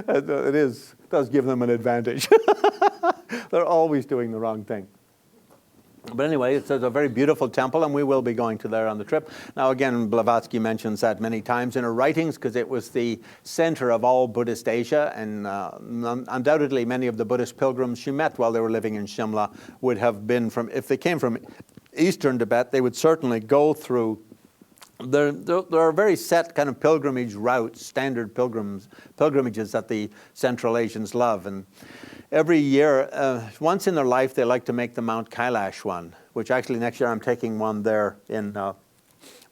It does give them an advantage. They're always doing the wrong thing. But anyway, it's a very beautiful temple, and we will be going to there on the trip. Now again, Blavatsky mentions that many times in her writings because it was the center of all Buddhist Asia, and undoubtedly many of the Buddhist pilgrims she met while they were living in Shimla would have been if they came from Eastern Tibet, they would certainly go through. There are very set kind of pilgrimage routes, standard pilgrimages that the Central Asians love. And every year, once in their life, they like to make the Mount Kailash one, which actually next year I'm taking one there in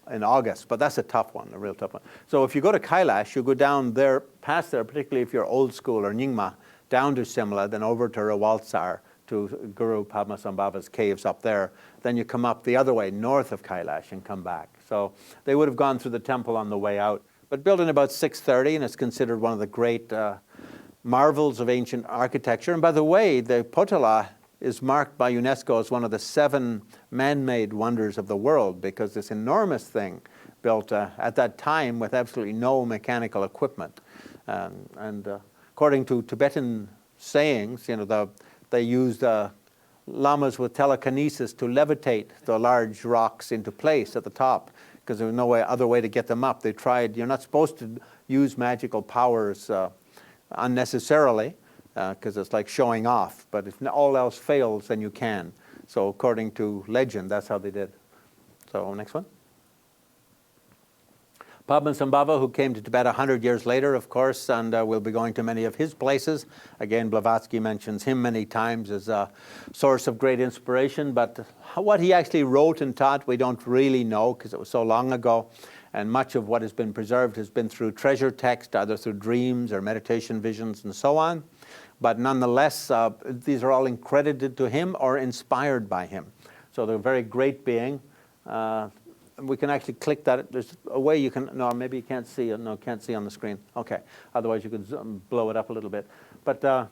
August. But that's a tough one, a real tough one. So if you go to Kailash, you go down there, past there, particularly if you're old school or Nyingma, down to Simla, then over to Rawalsar, to Guru Padmasambhava's caves up there. Then you come up the other way, north of Kailash, and come back. So they would have gone through the temple on the way out. But built in about 630, and it's considered one of the great marvels of ancient architecture. And by the way, the Potala is marked by UNESCO as one of the 7 man-made wonders of the world, because this enormous thing built at that time with absolutely no mechanical equipment. And according to Tibetan sayings, they used lamas with telekinesis to levitate the large rocks into place at the top, because there was no other way to get them up. They tried. You're not supposed to use magical powers unnecessarily, because it's like showing off. But if all else fails, then you can. So according to legend, that's how they did. So next one. Padmasambhava, who came to Tibet 100 years later, of course, and we'll be going to many of his places. Again, Blavatsky mentions him many times as a source of great inspiration, but what he actually wrote and taught, we don't really know because it was so long ago. And much of what has been preserved has been through treasure text, either through dreams or meditation visions and so on. But nonetheless, these are all credited to him or inspired by him. So they're a very great being. We can actually click that. There's a way you can, no, maybe you can't see it. No, can't see on the screen. Okay. Otherwise, you could blow it up a little bit. But a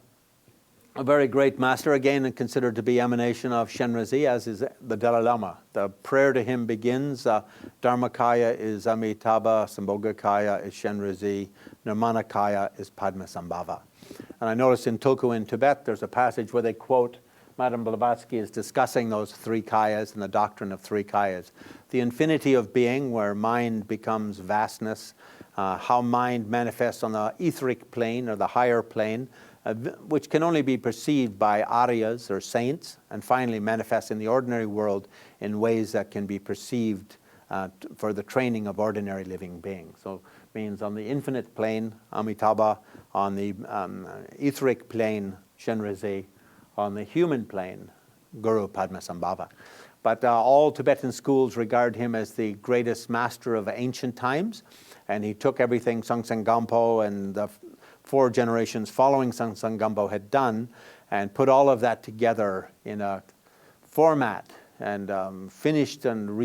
very great master, again, and considered to be emanation of Shenrezi, as is the Dalai Lama. The prayer to him begins, Dharmakaya is Amitabha, Sambhogakaya is Shenrezi, Nirmanakaya is Padmasambhava. And I noticed in Tulku in Tibet, there's a passage where they quote, Madame Blavatsky is discussing those 3 kayas and the doctrine of 3 kayas. The infinity of being, where mind becomes vastness, how mind manifests on the etheric plane or the higher plane, which can only be perceived by Aryas or saints, and finally manifests in the ordinary world in ways that can be perceived for the training of ordinary living beings. So it means on the infinite plane, Amitabha, on the etheric plane, Shenrezig, on the human plane, Guru Padmasambhava. But all Tibetan schools regard him as the greatest master of ancient times, and he took everything Songtsen Gampo and the 4 generations following Songtsen Gampo had done and put all of that together in a format and finished and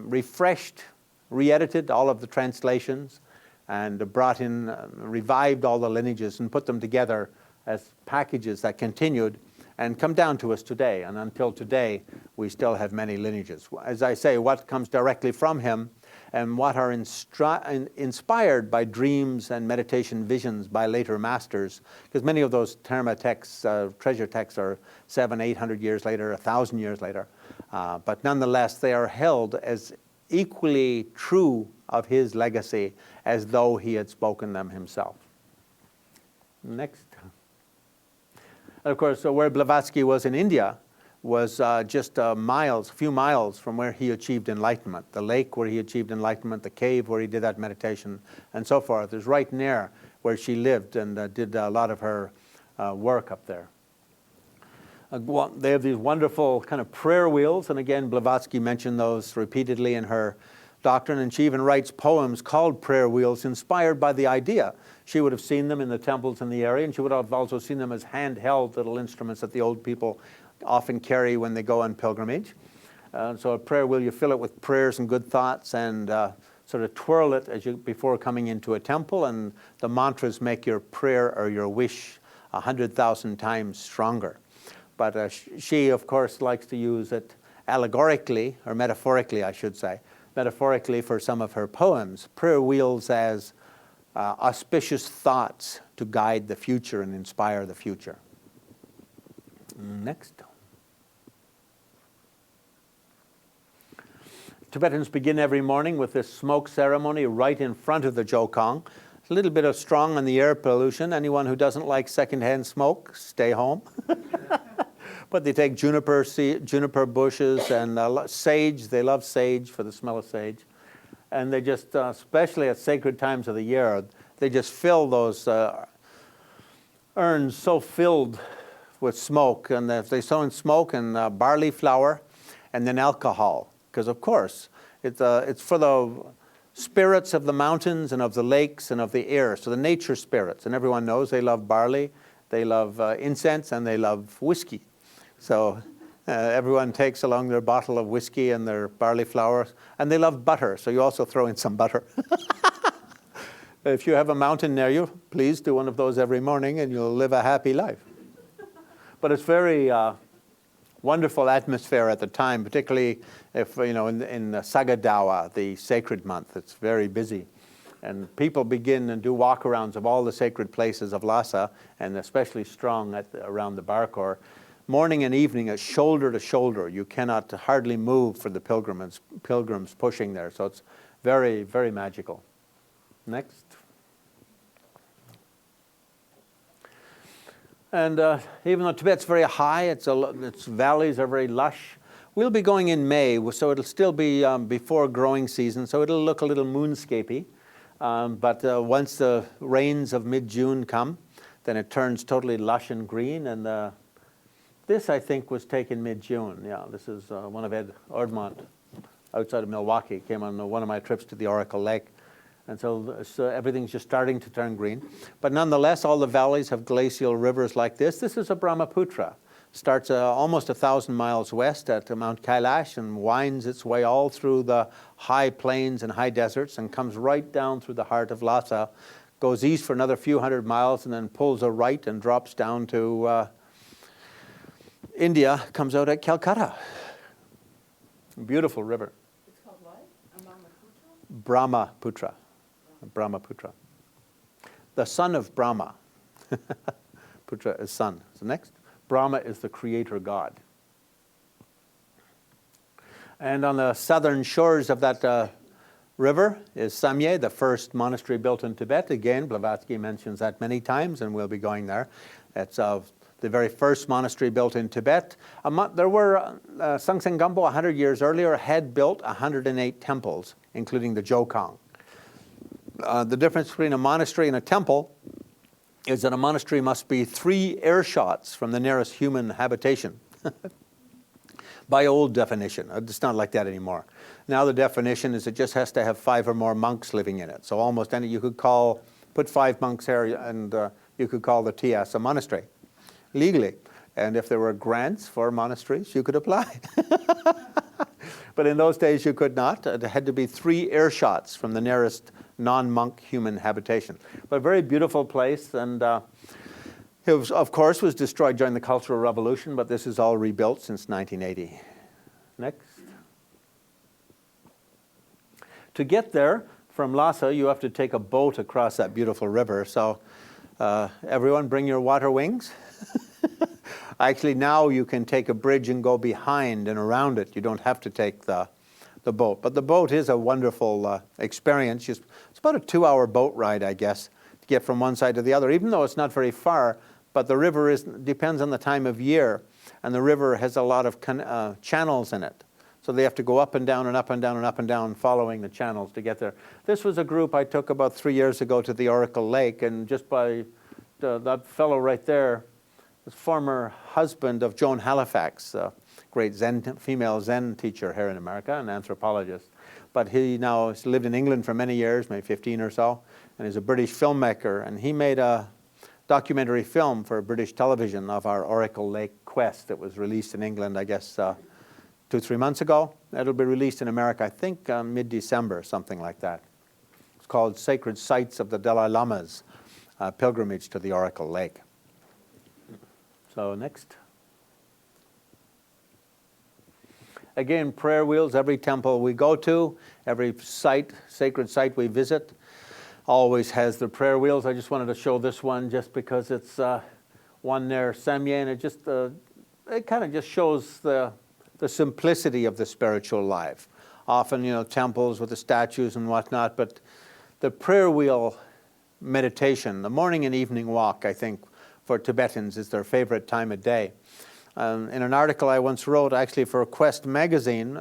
refreshed, re-edited all of the translations and brought in, revived all the lineages and put them together as packages that continued and come down to us today. And until today, we still have many lineages. As I say, what comes directly from him and what are inspired by dreams and meditation visions by later masters, because many of those Dharma texts, treasure texts, are 700, 800 years later, 1,000 years later. But nonetheless, they are held as equally true of his legacy as though he had spoken them himself. Next. And of course, where Blavatsky was in India was just a few miles from where he achieved enlightenment. The lake where he achieved enlightenment, the cave where he did that meditation, and so forth, is right near where she lived and did a lot of her work up there. They have these wonderful kind of prayer wheels, and again, Blavatsky mentioned those repeatedly in her doctrine, and she even writes poems called prayer wheels inspired by the idea. She would have seen them in the temples in the area, and she would have also seen them as handheld little instruments that the old people often carry when they go on pilgrimage. So a prayer wheel, you fill it with prayers and good thoughts and sort of twirl it before coming into a temple, and the mantras make your prayer or your wish 100,000 times stronger. But she, of course, likes to use it allegorically, or metaphorically, I should say, metaphorically for some of her poems. Prayer wheels as auspicious thoughts to guide the future and inspire the future. Next. Tibetans begin every morning with this smoke ceremony right in front of the Jokong. It's a little bit of strong on the air pollution. Anyone who doesn't like secondhand smoke, stay home. But they take juniper bushes and sage. They love sage for the smell of sage. And they just, especially at sacred times of the year, they just fill those urns so filled with smoke. And if they sow in smoke and barley flour and then alcohol. Because of course, it's for the spirits of the mountains and of the lakes and of the air. So the nature spirits. And everyone knows they love barley, they love incense, and they love whiskey. So everyone takes along their bottle of whiskey and their barley flour, and they love butter, so you also throw in some butter. If you have a mountain near you, please do one of those every morning and you'll live a happy life. But it's very wonderful atmosphere at the time, particularly if, in Sagadawa, the sacred month. It's very busy. And people begin and do walkarounds of all the sacred places of Lhasa, and especially strong around the Barkor. Morning and evening is shoulder to shoulder. You cannot hardly move for the pilgrims pushing there. So it's very, very magical. Next. And even though Tibet's very high, its valleys are very lush. We'll be going in May, so it'll still be before growing season, so it'll look a little moonscapey. But once the rains of mid-June come, then it turns totally lush and green. And this, I think, was taken mid-June. Yeah, this is one of Ed Ordmont outside of Milwaukee. Came on one of my trips to the Oracle Lake. And so everything's just starting to turn green. But nonetheless, all the valleys have glacial rivers like this. This is a Brahmaputra. Starts almost 1,000 miles west at Mount Kailash and winds its way all through the high plains and high deserts and comes right down through the heart of Lhasa, goes east for another few hundred miles and then pulls a right and drops down to India, comes out at Calcutta. Beautiful river. It's called what? Brahmaputra? Brahmaputra. The son of Brahma. Putra is son. So next. Brahma is the creator god. And on the southern shores of that river is Samye, the first monastery built in Tibet. Again, Blavatsky mentions that many times, and we'll be going there. It's the very first monastery built in Tibet. There were, Sangsen Gampo 100 years earlier had built 108 temples, including the Jokang. The difference between a monastery and a temple is that a monastery must be 3 air shots from the nearest human habitation. By old definition. It's not like that anymore. Now the definition is it just has to have 5 or more monks living in it. So almost any, you could put 5 monks here and you could call the TS a monastery, legally. And if there were grants for monasteries, you could apply. But in those days you could not. It had to be 3 air shots from the nearest non-monk human habitation. But a very beautiful place, and it was, of course, was destroyed during the Cultural Revolution, but this is all rebuilt since 1980. Next. To get there from Lhasa, you have to take a boat across that beautiful river. So everyone bring your water wings. Actually, now you can take a bridge and go behind and around it. You don't have to take the boat. But the boat is a wonderful experience. It's about a 2-hour boat ride, I guess, to get from one side to the other, even though it's not very far. But the river depends on the time of year, and the river has a lot of channels in it. So they have to go up and down and up and down and up and down following the channels to get there. This was a group I took about 3 years ago to the Oracle Lake, and just by that fellow right there, was former husband of Joan Halifax, a great female Zen teacher here in America, an anthropologist. But he now has lived in England for many years, maybe 15 or so, and is a British filmmaker. And he made a documentary film for British television of our Oracle Lake quest that was released in England, I guess, 2-3 months ago. It'll be released in America, I think, mid-December, something like that. It's called Sacred Sites of the Dalai Lamas, Pilgrimage to the Oracle Lake. So next. Again, prayer wheels. Every temple we go to, every site, sacred site we visit, always has the prayer wheels. I just wanted to show this one just because it's one near Samye, and it kind of just shows the simplicity of the spiritual life. Often, temples with the statues and whatnot, but the prayer wheel meditation, the morning and evening walk, I think, for Tibetans is their favorite time of day. In an article I once wrote, actually for Quest magazine,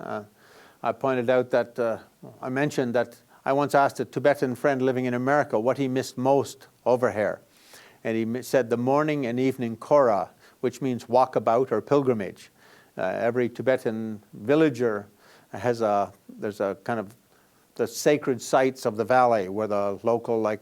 I pointed out that I mentioned that I once asked a Tibetan friend living in America what he missed most over here. And he said the morning and evening kora, which means walkabout or pilgrimage. Every Tibetan villager has there's a kind of the sacred sites of the valley where the local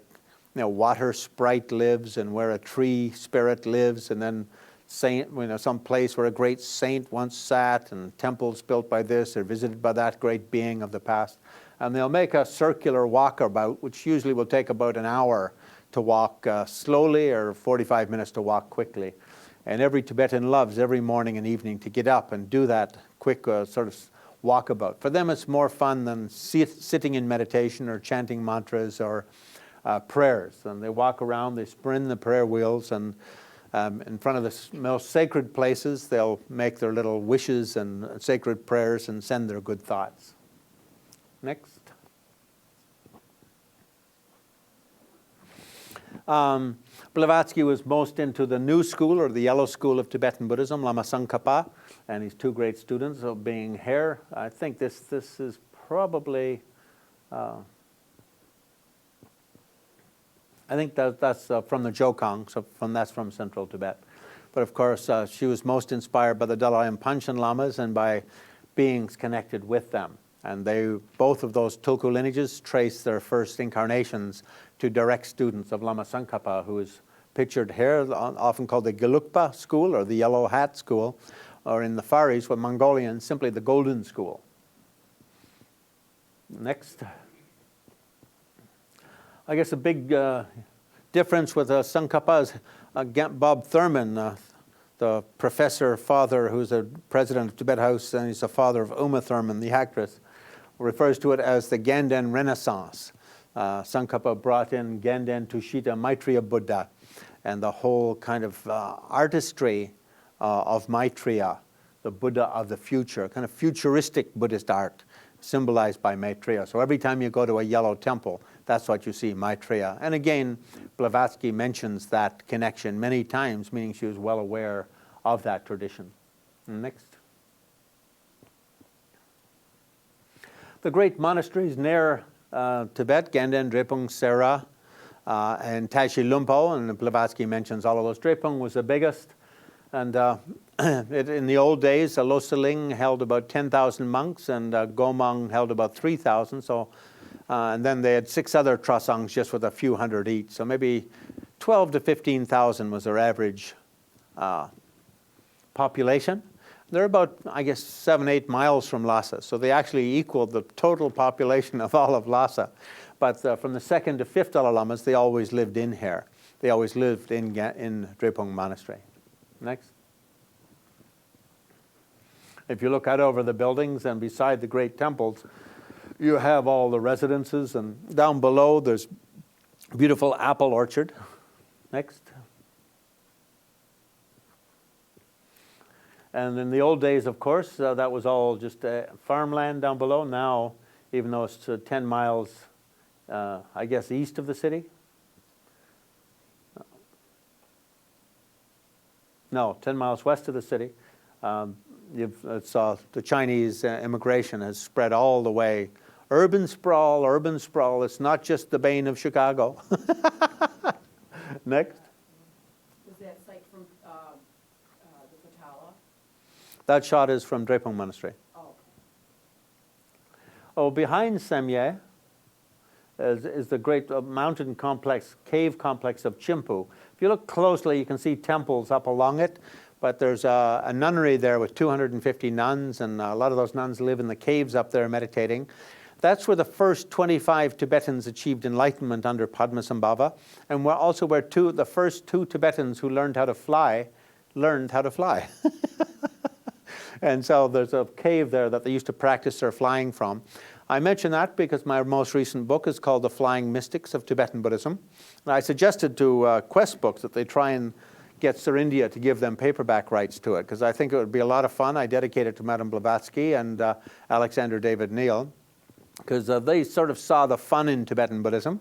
water sprite lives and where a tree spirit lives, and then some place where a great saint once sat, and temples built by this or visited by that great being of the past. And they'll make a circular walkabout, which usually will take about an hour to walk slowly or 45 minutes to walk quickly. And every Tibetan loves every morning and evening to get up and do that quick sort of walkabout. For them, it's more fun than sitting in meditation or chanting mantras or prayers. And they walk around, they spin the prayer wheels, and in front of the most sacred places, they'll make their little wishes and sacred prayers and send their good thoughts. Next. Blavatsky was most into the new school, or the yellow school of Tibetan Buddhism, Lama Tsongkhapa, and his 2 great students of being here. I think this is probably, I think that's from the Jokang, so that's from Central Tibet. But of course, she was most inspired by the Dalai and Panchen Lamas and by beings connected with them. And both of those Tulku lineages trace their first incarnations to direct students of Lama Tsongkhapa, who is pictured here, often called the Gelugpa school or the Yellow Hat school, or in the Far East with Mongolian, simply the Golden School. Next. I guess a big difference with Tsongkhapa is Bob Thurman, the professor father who's a president of Tibet House, and he's the father of Uma Thurman, the actress, refers to it as the Ganden Renaissance. Tsongkhapa brought in Ganden Tushita Maitreya Buddha and the whole kind of artistry of Maitreya, the Buddha of the future, kind of futuristic Buddhist art, symbolized by Maitreya. So every time you go to a yellow temple, that's what you see, Maitreya. And again, Blavatsky mentions that connection many times, meaning she was well aware of that tradition. Next. The great monasteries near Tibet, Ganden, Drepung, Sera, and Tashi Lumpo, and Blavatsky mentions all of those. Drepung was the biggest, and in the old days, Losaling held about 10,000 monks, and Gomang held about 3,000. So, and then they had 6 other trasangs just with a few hundred each. So maybe 12 to 15,000 was their average population. They're about, I guess, 7-8 miles from Lhasa, so they actually equaled the total population of all of Lhasa. But from the 2nd to 5th Dalai Lamas, they always lived in here. They always lived in Drepung Monastery. Next. If you look out over the buildings and beside the great temples, you have all the residences, and down below there's a beautiful apple orchard. Next. And in the old days, of course, that was all just farmland down below. Now, even though it's 10 miles, I guess, east of the city. No, 10 miles west of the city. The Chinese immigration has spread all the way. Urban sprawl, urban sprawl. It's not just the bane of Chicago. Next. Was that site from the Fatala? That shot is from Drepung Monastery. Oh, okay. Oh, behind Semye is the great mountain complex, cave complex of Chimpu. If you look closely, you can see temples up along it, but there's a nunnery there with 250 nuns, and a lot of those nuns live in the caves up there meditating. That's where the first 25 Tibetans achieved enlightenment under Padmasambhava, and also where the first 2 Tibetans who learned how to fly. And so there's a cave there that they used to practice their flying from. I mention that because my most recent book is called The Flying Mystics of Tibetan Buddhism. And I suggested to Quest Books that they try and get Sir India to give them paperback rights to it, because I think it would be a lot of fun. I dedicate it to Madame Blavatsky and Alexander David Neal, because they sort of saw the fun in Tibetan Buddhism.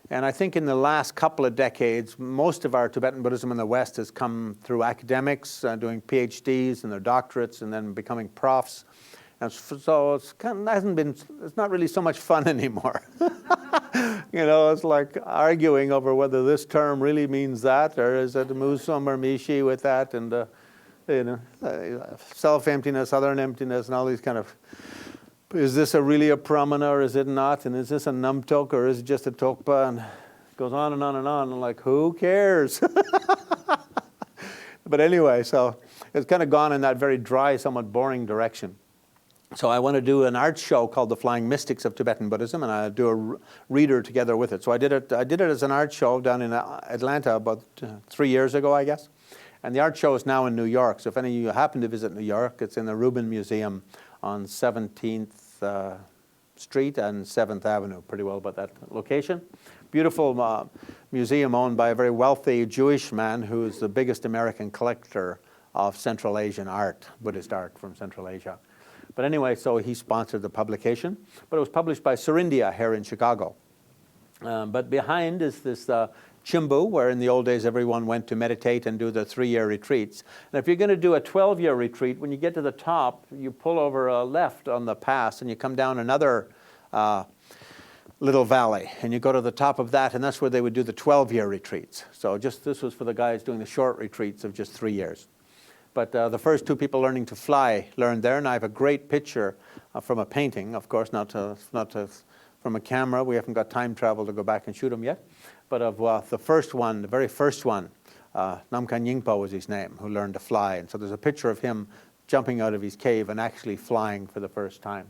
And I think in the last couple of decades, most of our Tibetan Buddhism in the West has come through academics doing PhDs and their doctorates and then becoming profs. And so it's not really so much fun anymore. You know, it's like arguing over whether this term really means that, or is it Musum or Mishi with that, and self-emptiness, other emptiness, and all these kind of. Is this really a pramana or is it not? And is this a numtok or is it just a tokpa? And it goes on and on and on. And like, who cares? But anyway, so it's kind of gone in that very dry, somewhat boring direction. So I want to do an art show called The Flying Mystics of Tibetan Buddhism, and I do a reader together with it. So I did it as an art show down in Atlanta about 3 years ago, I guess. And the art show is now in New York. So if any of you happen to visit New York, it's in the Rubin Museum on 17th Street and 7th Avenue, pretty well about that location. Beautiful museum owned by a very wealthy Jewish man who is the biggest American collector of Central Asian art, Buddhist art from Central Asia. But anyway, so he sponsored the publication, but it was published by Sir India here in Chicago. But behind is this Chimbu, where in the old days everyone went to meditate and do the 3-year retreats. And if you're going to do a 12-year retreat, when you get to the top, you pull over left on the pass and you come down another little valley, and you go to the top of that, and that's where they would do the 12-year retreats. So this was for the guys doing the short retreats of just 3 years. But the first 2 people learning to fly learned there, and I have a great picture from a painting, of course, not from a camera. We haven't got time travel to go back and shoot them yet. But of the first one, the very first one, Namkhan Yingpo was his name, who learned to fly. And so there's a picture of him jumping out of his cave and actually flying for the first time.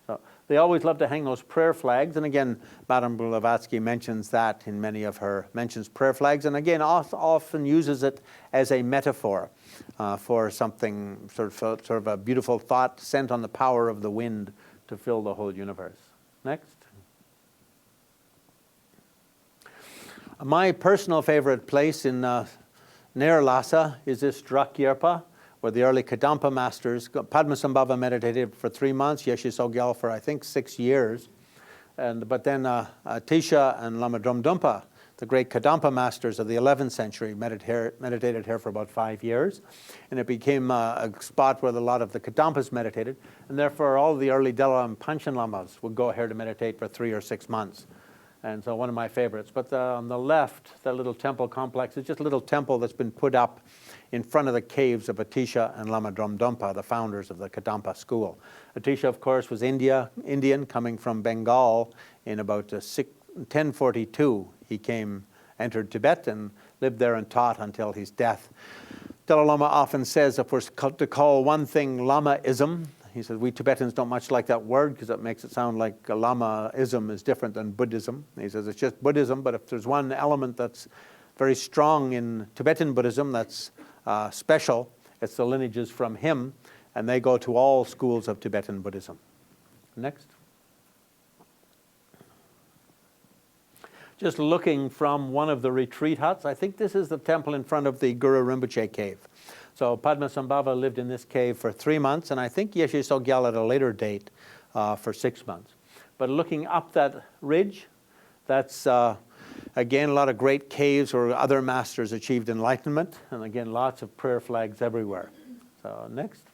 So they always love to hang those prayer flags. And again, Madame Blavatsky mentions that in many of her, mentions prayer flags. And again, often uses it as a metaphor for something, sort of a beautiful thought sent on the power of the wind to fill the whole universe. Next. My personal favorite place in near Lhasa is this Drakyerpa, were the early Kadampa masters. Padmasambhava meditated for 3 months, Yeshe Sogyal for I think 6 years. But then Atisha and Lama Dromdumpa, the great Kadampa masters of the 11th century, meditated here for about 5 years. And it became a spot where a lot of the Kadampas meditated. And therefore, all the early Dalai Lama and Panchen Lamas would go here to meditate for 3 or 6 months. And so one of my favorites. But on the left, that little temple complex is just a little temple that's been put up in front of the caves of Atisha and Lama Dromdumpa, the founders of the Kadampa school. Atisha, of course, was Indian, coming from Bengal in about 1042. He entered Tibet and lived there and taught until his death. Dalai Lama often says, if we're to call one thing Lamaism, he says, we Tibetans don't much like that word because it makes it sound like Lamaism is different than Buddhism. He says it's just Buddhism, but if there's one element that's very strong in Tibetan Buddhism that's special, it's the lineages from him, and they go to all schools of Tibetan Buddhism. Next. Just looking from one of the retreat huts, I think this is the temple in front of the Guru Rinpoche cave. So Padmasambhava lived in this cave for 3 months, and I think Yeshe Sogyal at a later date for 6 months. But looking up that ridge, that's again a lot of great caves where other masters achieved enlightenment, and again lots of prayer flags everywhere. So next.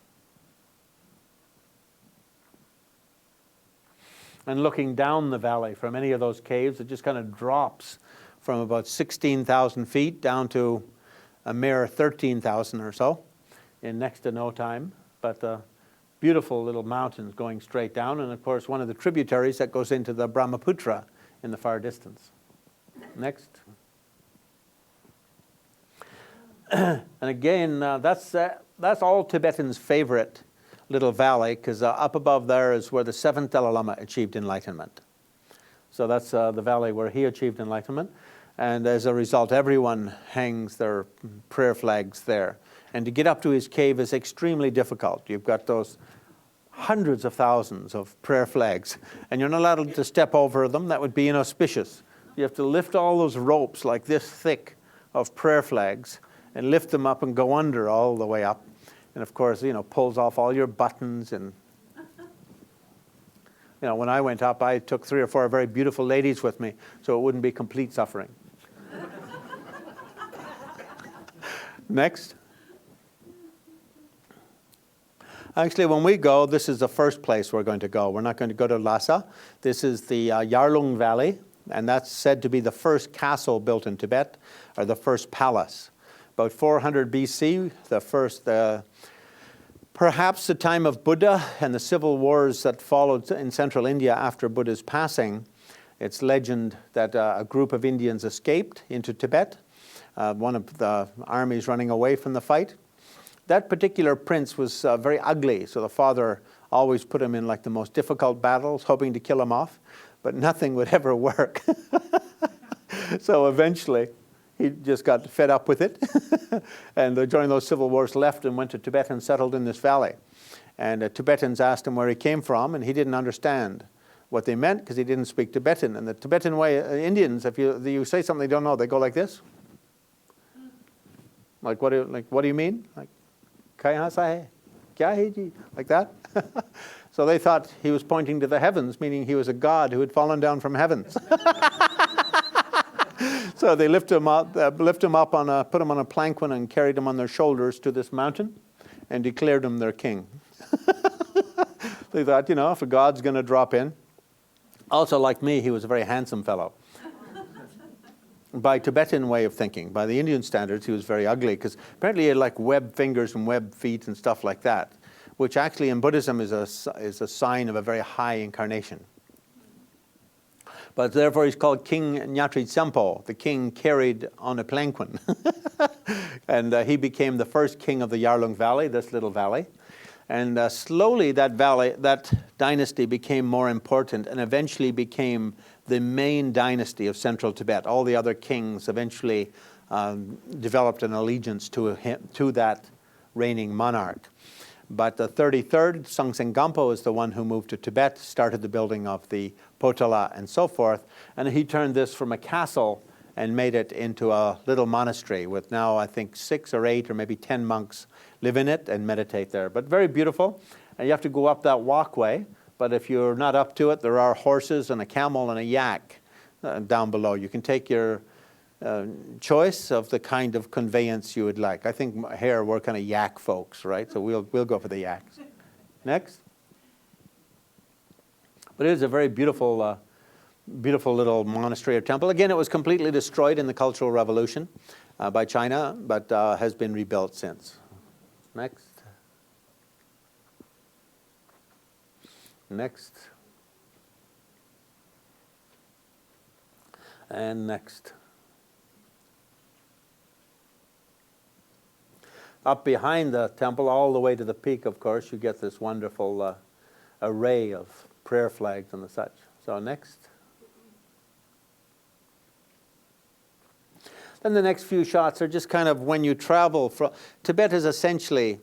And looking down the valley from any of those caves, it just kind of drops from about 16,000 feet down to a mere 13,000 or so in next to no time. But beautiful little mountains going straight down, and of course one of the tributaries that goes into the Brahmaputra in the far distance. Next. And again, that's all Tibetans' favorite little valley, because up above there is where the 7th Dalai Lama achieved enlightenment. So that's the valley where he achieved enlightenment. And as a result, everyone hangs their prayer flags there. And to get up to his cave is extremely difficult. You've got those hundreds of thousands of prayer flags, and you're not allowed to step over them. That would be inauspicious. You have to lift all those ropes like this thick of prayer flags and lift them up and go under all the way up. And of course, pulls off all your buttons. And when I went up, I took 3 or 4 very beautiful ladies with me, so it wouldn't be complete suffering. Next. Actually, when we go, this is the first place we're going to go. We're not going to go to Lhasa. This is the Yarlung Valley, and that's said to be the first castle built in Tibet, or the first palace. About 400 BC, perhaps the time of Buddha and the civil wars that followed in central India after Buddha's passing. It's legend that a group of Indians escaped into Tibet, one of the armies running away from the fight. That particular prince was very ugly, so the father always put him in like the most difficult battles, hoping to kill him off, but nothing would ever work. So eventually, he just got fed up with it, and during those civil wars left and went to Tibet and settled in this valley. And Tibetans asked him where he came from, and he didn't understand what they meant because he didn't speak Tibetan. And the Tibetan way, Indians, if you say something they don't know, they go like this. Like what do you mean? Like, Kya hai? Kya hai ji? Like that. So they thought he was pointing to the heavens, meaning he was a god who had fallen down from heavens. So they put him up on a palanquin and carried him on their shoulders to this mountain and declared him their king. They thought, if a god's going to drop in. Also, like me, he was a very handsome fellow. By Tibetan way of thinking, by the Indian standards, he was very ugly because apparently he had like webbed fingers and webbed feet and stuff like that, which actually in Buddhism is a sign of a very high incarnation. But therefore he's called King Nyatri Tsempo, the king carried on a palanquin. And he became the first king of the Yarlung Valley, this little valley. And slowly that dynasty became more important and eventually became the main dynasty of Central Tibet. All the other kings eventually developed an allegiance to that reigning monarch. But the 33rd, Songtsen Gampo, is the one who moved to Tibet, started the building of the Potala and so forth. And he turned this from a castle and made it into a little monastery with now I think 6 or 8 or maybe 10 monks live in it and meditate there. But very beautiful, and you have to go up that walkway, but if you're not up to it, there are horses and a camel and a yak down below. You can take your choice of the kind of conveyance you would like. I think here we're kind of yak folks, right? So we'll go for the yaks. Next. But it is a very beautiful beautiful little monastery or temple. Again, it was completely destroyed in the Cultural Revolution by China, but has been rebuilt since. Next. Next. And next. Up behind the temple, all the way to the peak, of course, you get this wonderful array of prayer flags and the such. So next. Then the next few shots are just kind of when you travel from... Tibet is essentially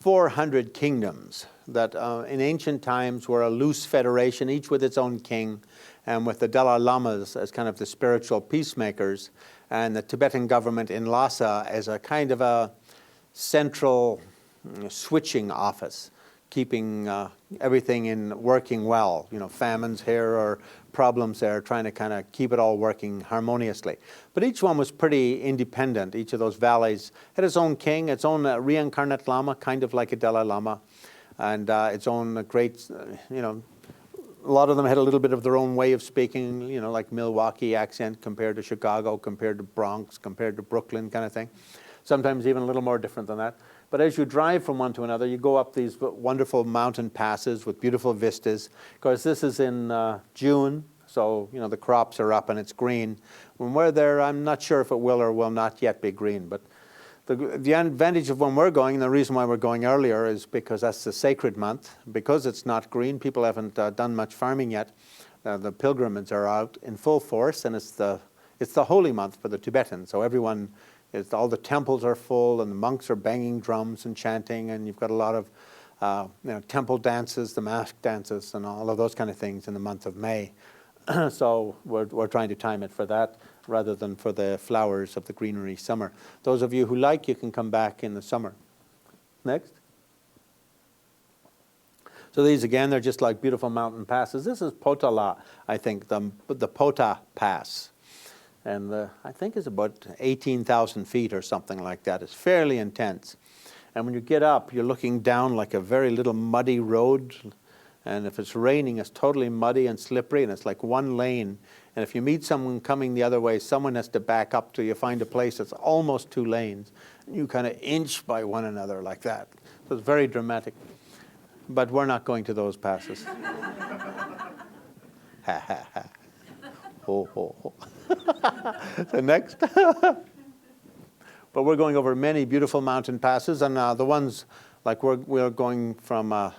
400 kingdoms that in ancient times were a loose federation, each with its own king, and with the Dalai Lamas as kind of the spiritual peacemakers, and the Tibetan government in Lhasa as a kind of a central switching office, keeping everything working well. You know, famines here or problems there, trying to kind of keep it all working harmoniously. But each one was pretty independent. Each of those valleys had its own king, its own reincarnate Lama, kind of like a Dalai Lama, and its own great, you know, a lot of them had a little bit of their own way of speaking, you know, like Milwaukee accent compared to Chicago, compared to Bronx, compared to Brooklyn kind of thing. Sometimes even a little more different than that. But as you drive from one to another, you go up these wonderful mountain passes with beautiful vistas. Of course, this is in June, so you know the crops are up and it's green. When we're there, I'm not sure if it will or will not yet be green. But the advantage of when we're going, and the reason why we're going earlier, is because that's the sacred month. Because it's not green, people haven't done much farming yet. The pilgrims are out in full force, and it's the holy month for the Tibetans. So everyone... all the temples are full, and the monks are banging drums and chanting, and you've got a lot of you know, temple dances, the mask dances, and all of those kind of things in the month of May. So we're trying to time it for that rather than for the flowers of the greenery summer. Those of you who like, you can come back in the summer. Next. So these again, they're just like beautiful mountain passes. This is Potala, I think, the Pota Pass. And I think it's about 18,000 feet or something like that. It's fairly intense. And when you get up, you're looking down like a very little muddy road. And if it's raining, it's totally muddy and slippery, and it's like one lane. And if you meet someone coming the other way, someone has to back up till you find a place that's almost 2 lanes. And you kind of inch by one another like that. So it's very dramatic. But we're not going to those passes. Ha, ha, ha. Ho, ho, ho. The next. But we're going over many beautiful mountain passes, and the ones like we're going from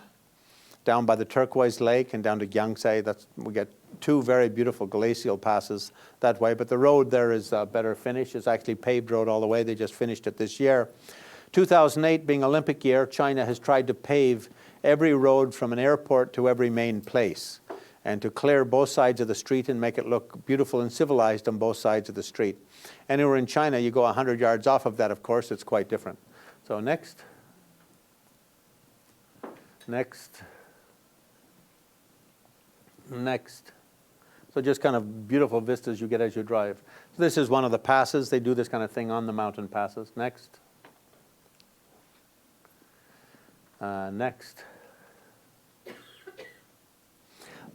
down by the Turquoise Lake and down to Gyeongsei. We get 2 very beautiful glacial passes that way. But the road there is better finished. It's actually paved road all the way. They just finished it this year. 2008 being Olympic year, China has tried to pave every road from an airport to every main place, and to clear both sides of the street and make it look beautiful and civilized on both sides of the street. Anywhere in China, you go 100 yards off of that, of course, it's quite different. So next. Next. Next. So just kind of beautiful vistas you get as you drive. So this is one of the passes. They do this kind of thing on the mountain passes. Next. Next.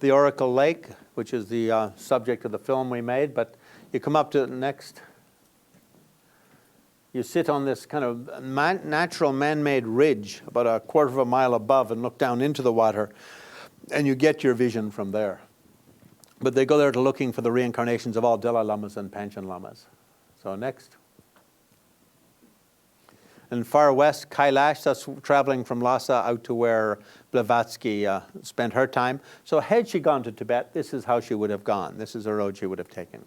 The Oracle Lake, which is the subject of the film we made, but you come up to next. You sit on this kind of natural man-made ridge about a quarter of a mile above and look down into the water, and you get your vision from there. But they go there to looking for the reincarnations of all Dalai Lamas and Panchen Lamas. So next. And far west, Kailash, that's traveling from Lhasa out to where Blavatsky spent her time. So had she gone to Tibet, this is how she would have gone. This is the road she would have taken.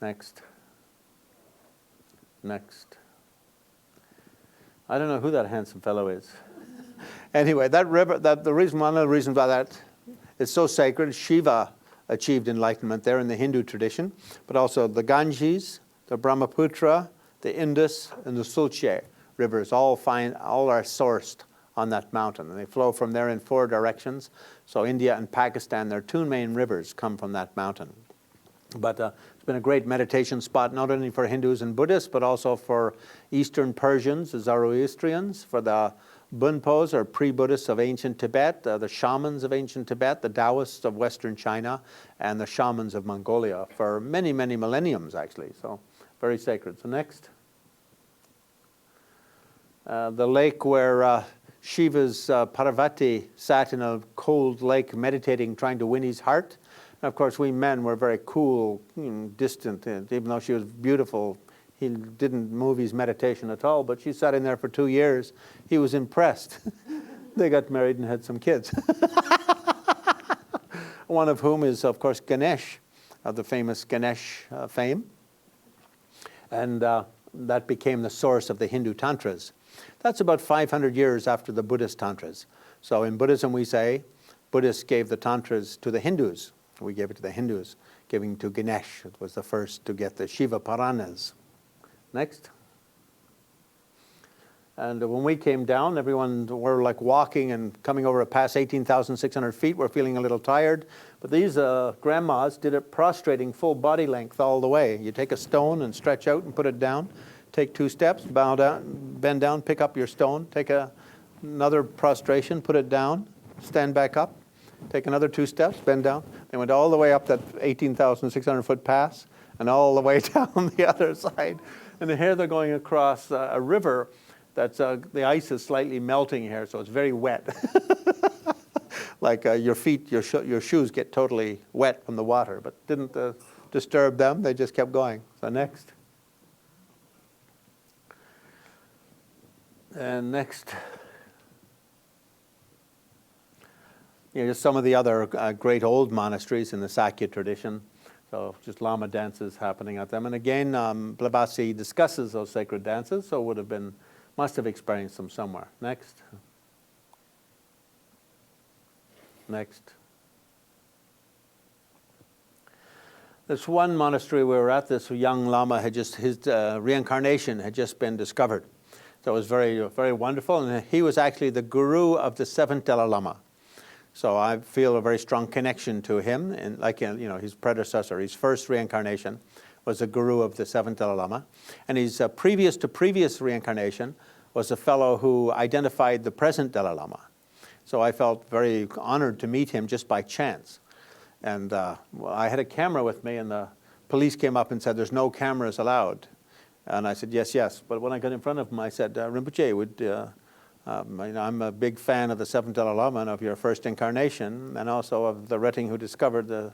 Next. Next. I don't know who that handsome fellow is. Anyway, that river, one of the reasons why that is so sacred, Shiva achieved enlightenment there in the Hindu tradition, but also the Ganges, the Brahmaputra, the Indus, and the Sulche rivers all are sourced on that mountain, and they flow from there in 4 directions. So India and Pakistan, their 2 main rivers come from that mountain. But it's been a great meditation spot, not only for Hindus and Buddhists, but also for Eastern Persians, the Zoroastrians, for the Bunpos, or pre-Buddhists of ancient Tibet, the shamans of ancient Tibet, the Taoists of Western China, and the shamans of Mongolia for many, many millenniums, actually. So very sacred. So next. The lake where Shiva's Parvati sat in a cold lake meditating, trying to win his heart. And of course, we men were very cool, distant. Even though she was beautiful, he didn't move his meditation at all. But she sat in there for 2 years. He was impressed. They got married and had some kids. One of whom is, of course, Ganesh, of the famous Ganesh fame. And that became the source of the Hindu Tantras. That's about 500 years after the Buddhist Tantras. So in Buddhism, we say Buddhists gave the Tantras to the Hindus. We gave it to the Hindus, giving to Ganesh. It was the first to get the Shiva Puranas. Next. And when we came down, everyone were like walking and coming over past 18,600 feet. We're feeling a little tired. But these grandmas did it prostrating full body length all the way. You take a stone and stretch out and put it down. Take 2 steps, bow down, bend down, pick up your stone. Take another prostration, put it down, stand back up. Take another 2 steps, bend down. They went all the way up that 18,600 foot pass and all the way down the other side. And here they're going across a river that's, the ice is slightly melting here, so it's very wet. Like your feet, your shoes get totally wet from the water, but didn't disturb them. They just kept going. So next. And next. Just some of the other great old monasteries in the Sakya tradition. So just Lama dances happening at them. And again, Blavatsky discusses those sacred dances, so must have experienced them somewhere. Next. Next. This one monastery we were at, this young Lama his reincarnation had just been discovered. So it was very, very wonderful. And he was actually the guru of the 7th Dalai Lama. So I feel a very strong connection to him, and like his predecessor, his first reincarnation was a guru of the 7th Dalai Lama, and his previous reincarnation was a fellow who identified the present Dalai Lama. So I felt very honored to meet him just by chance. And I had a camera with me, and the police came up and said, "There's no cameras allowed." And I said, yes. But when I got in front of him, I said, "Rinpoche, I'm a big fan of the 7th Dalai Lama and of your first incarnation, and also of the Reting who discovered the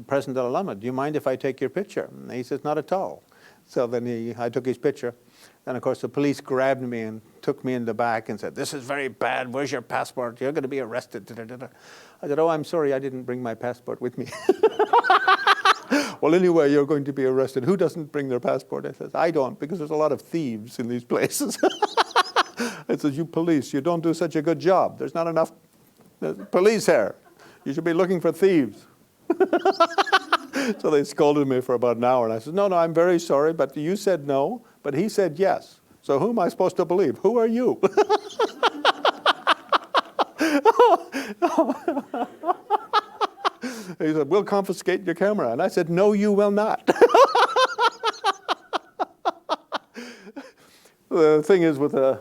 present Dalai Lama. Do you mind if I take your picture?" And he says, "Not at all." So then I took his picture. And of course the police grabbed me and took me in the back and said, "This is very bad. Where's your passport? You're going to be arrested." I said, "Oh, I'm sorry, I didn't bring my passport with me." "Well, anyway, you're going to be arrested. Who doesn't bring their passport?" I says, "I don't, because there's a lot of thieves in these places." It says, "You police, you don't do such a good job. There's not enough police here. You should be looking for thieves." So they scolded me for about an hour. And I said, no, I'm very sorry, but you said no, but he said yes. So who am I supposed to believe? Who are you? He said, "We'll confiscate your camera." And I said, "No, you will not." The thing is with the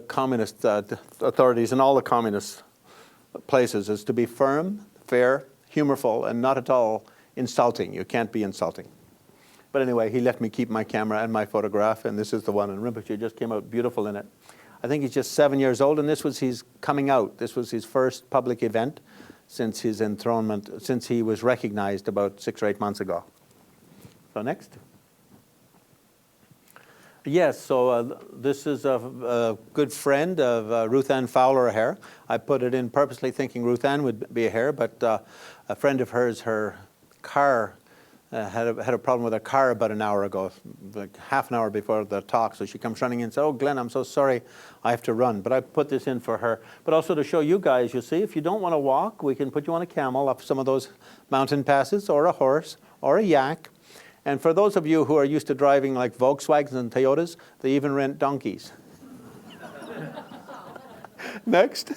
communist authorities and all the communist places is to be firm, fair, humorful, and not at all insulting. You can't be insulting. But anyway, he let me keep my camera and my photograph, and this is the one, and Rinpoche just came out beautiful in it. I think he's just 7 years old, and this was his coming out. This was his first public event since his enthronement, since he was recognized about 6 or 8 months ago. So next. Yes, so this is a good friend of Ruth Ann Fowler Hare. I put it in purposely thinking Ruth Ann would be a hare, but a friend of hers, her car had a problem with her car about an hour ago, like half an hour before the talk. So she comes running in and says, "Oh, Glenn, I'm so sorry, I have to run." But I put this in for her. But also to show you guys, you see, if you don't want to walk, we can put you on a camel up some of those mountain passes, or a horse, or a yak. And for those of you who are used to driving like Volkswagens and Toyotas, they even rent donkeys. Next.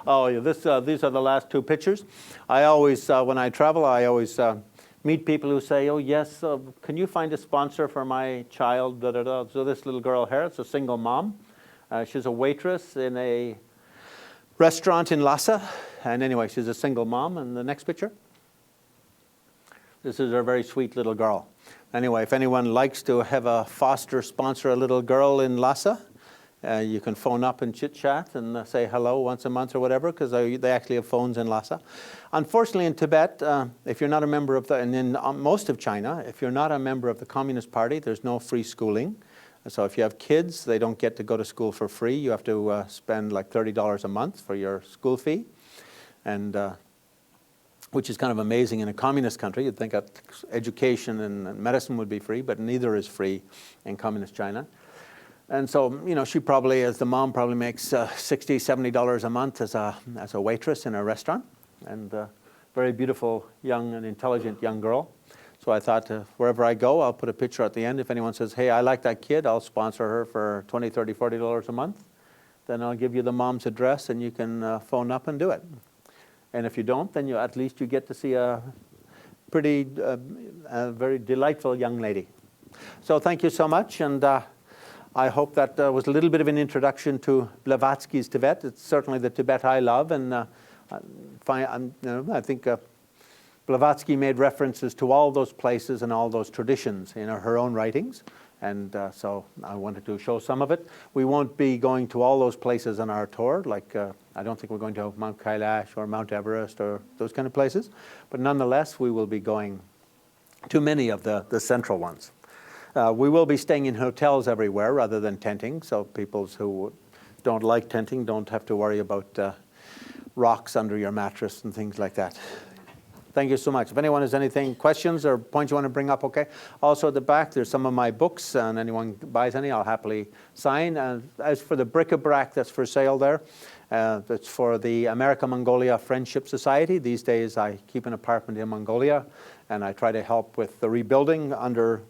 Oh, yeah, these are the last two pictures. I always, when I travel, I always meet people who say, "Oh, yes, can you find a sponsor for my child?" Da, da, da. So this little girl here, it's a single mom. She's a waitress in a restaurant in Lhasa. And anyway, she's a single mom. And the next picture. This is her very sweet little girl. Anyway, if anyone likes to have a foster sponsor a little girl in Lhasa, you can phone up and chit-chat and say hello once a month or whatever, because they actually have phones in Lhasa. Unfortunately, in Tibet, if you're not a member of and in most of China, if you're not a member of the Communist Party, there's no free schooling. So if you have kids, they don't get to go to school for free. You have to spend like $30 a month for your school fee, and which is kind of amazing in a communist country. You'd think that education and medicine would be free, but neither is free in communist China. And so, you know, she probably, as the mom, probably makes $60, $70 a month as a waitress in a restaurant, and very beautiful, young and intelligent young girl. So I thought, wherever I go, I'll put a picture at the end. If anyone says, "Hey, I like that kid, I'll sponsor her for $20, $30, $40 a month," then I'll give you the mom's address, and you can phone up and do it. And if you don't, then at least you get to see a pretty, very delightful young lady. So thank you so much, and I hope that was a little bit of an introduction to Blavatsky's Tibet. It's certainly the Tibet I love, and I think Blavatsky made references to all those places and all those traditions in her own writings, and so I wanted to show some of it. We won't be going to all those places on our tour, like I don't think we're going to Mount Kailash or Mount Everest or those kind of places, but nonetheless we will be going to many of the central ones. We will be staying in hotels everywhere rather than tenting, so people who don't like tenting don't have to worry about rocks under your mattress and things like that. Thank you so much. If anyone has questions or points you want to bring up, okay. Also at the back, there's some of my books, and anyone buys any, I'll happily sign. And as for the bric-a-brac that's for sale there, that's for the America-Mongolia Friendship Society. These days I keep an apartment in Mongolia, and I try to help with the rebuilding. Under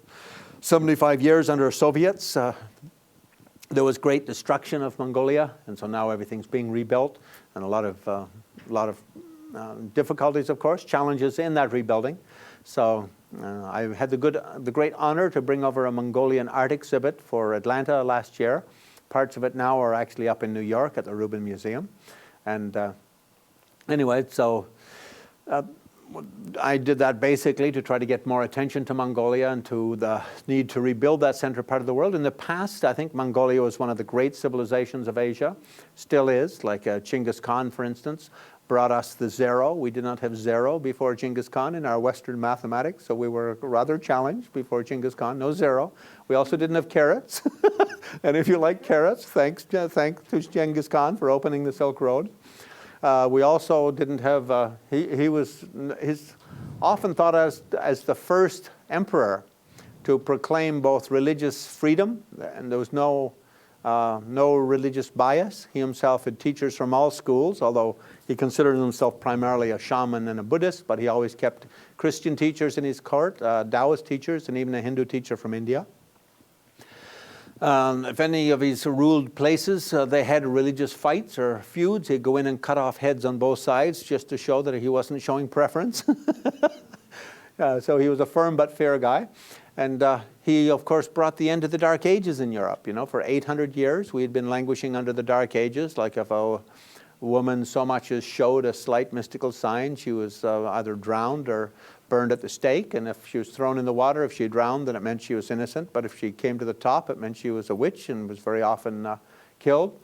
75 years under Soviets, there was great destruction of Mongolia, and so now everything's being rebuilt, and a lot of difficulties, of course, challenges in that rebuilding. So I had the great honor to bring over a Mongolian art exhibit for Atlanta last year. Parts of it now are actually up in New York at the Rubin Museum. And anyway, so I did that basically to try to get more attention to Mongolia and to the need to rebuild that central part of the world. In the past, I think Mongolia was one of the great civilizations of Asia, still is, like Genghis Khan, for instance, brought us the zero. We did not have zero before Genghis Khan in our Western mathematics, so we were rather challenged before Genghis Khan, no zero. We also didn't have carrots, and if you like carrots, thanks to Genghis Khan for opening the Silk Road. We also didn't have, he's often thought as the first emperor to proclaim both religious freedom, and there was no religious bias. He himself had teachers from all schools, although he considered himself primarily a shaman and a Buddhist, but he always kept Christian teachers in his court, Taoist teachers, and even a Hindu teacher from India. If any of his ruled places, they had religious fights or feuds, he'd go in and cut off heads on both sides just to show that he wasn't showing preference. So he was a firm but fair guy. And he, of course, brought the end of the Dark Ages in Europe. You know, for 800 years, we had been languishing under the Dark Ages. Like if a woman so much as showed a slight mystical sign, she was either drowned or burned at the stake. And if she was thrown in the water, if she drowned, then it meant she was innocent. But if she came to the top, it meant she was a witch and was very often killed.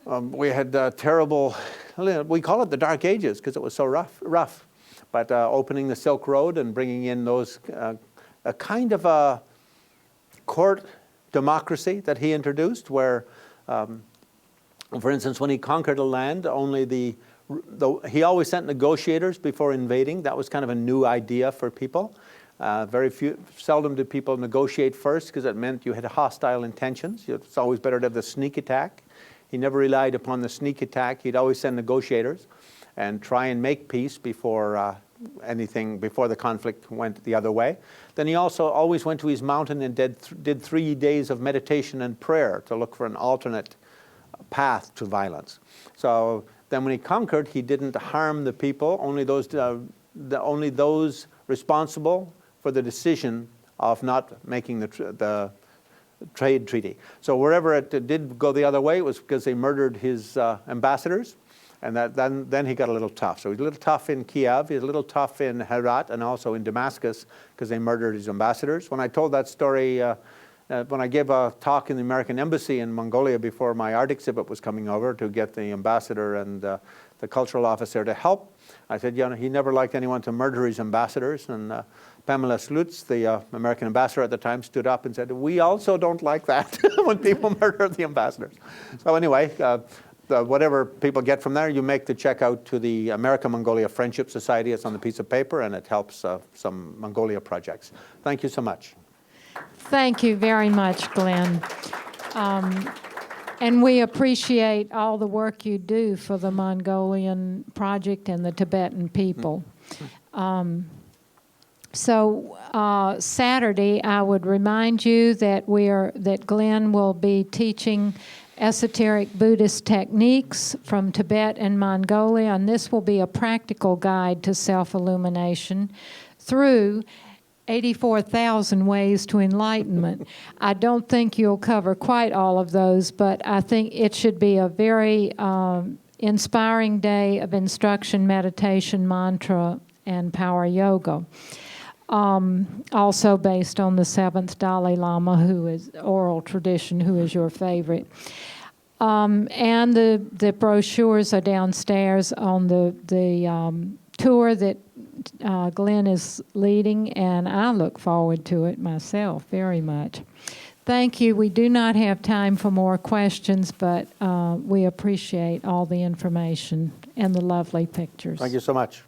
We had terrible, we call it the Dark Ages because it was so rough. But opening the Silk Road and bringing in those a kind of a court democracy that he introduced where, for instance, when he conquered a land, only the he always sent negotiators before invading. That was kind of a new idea for people. Seldom did people negotiate first because it meant you had hostile intentions. It's always better to have the sneak attack. He never relied upon the sneak attack. He'd always send negotiators and try and make peace before before the conflict went the other way. Then he also always went to his mountain and did 3 days of meditation and prayer to look for an alternate path to violence. So then when he conquered, he didn't harm the people, only those responsible for the decision of not making the trade treaty. So wherever it did go the other way, it was because they murdered his ambassadors, and then he got a little tough. So he was a little tough in Kiev, he was a little tough in Herat, and also in Damascus, because they murdered his ambassadors. When I told that story, when I gave a talk in the American Embassy in Mongolia before my art exhibit was coming over to get the ambassador and the cultural officer to help, I said, he never liked anyone to murder his ambassadors. And Pamela Slutz, the American ambassador at the time, stood up and said, we also don't like that when people murder the ambassadors. So anyway, whatever people get from there, you make the check out to the America-Mongolia Friendship Society. It's on the piece of paper, and it helps some Mongolia projects. Thank you so much. Thank you very much, Glenn. And we appreciate all the work you do for the Mongolian project and the Tibetan people. So Saturday, I would remind you that Glenn will be teaching esoteric Buddhist techniques from Tibet and Mongolia, and this will be a practical guide to self-illumination through 84,000 ways to enlightenment. I don't think you'll cover quite all of those, but I think it should be a very inspiring day of instruction, meditation, mantra, and power yoga. Also based on the 7th Dalai Lama, who is oral tradition, who is your favorite. And the brochures are downstairs on the tour that Glenn is leading, and I look forward to it myself very much. Thank you. We do not have time for more questions, but we appreciate all the information and the lovely pictures. Thank you so much.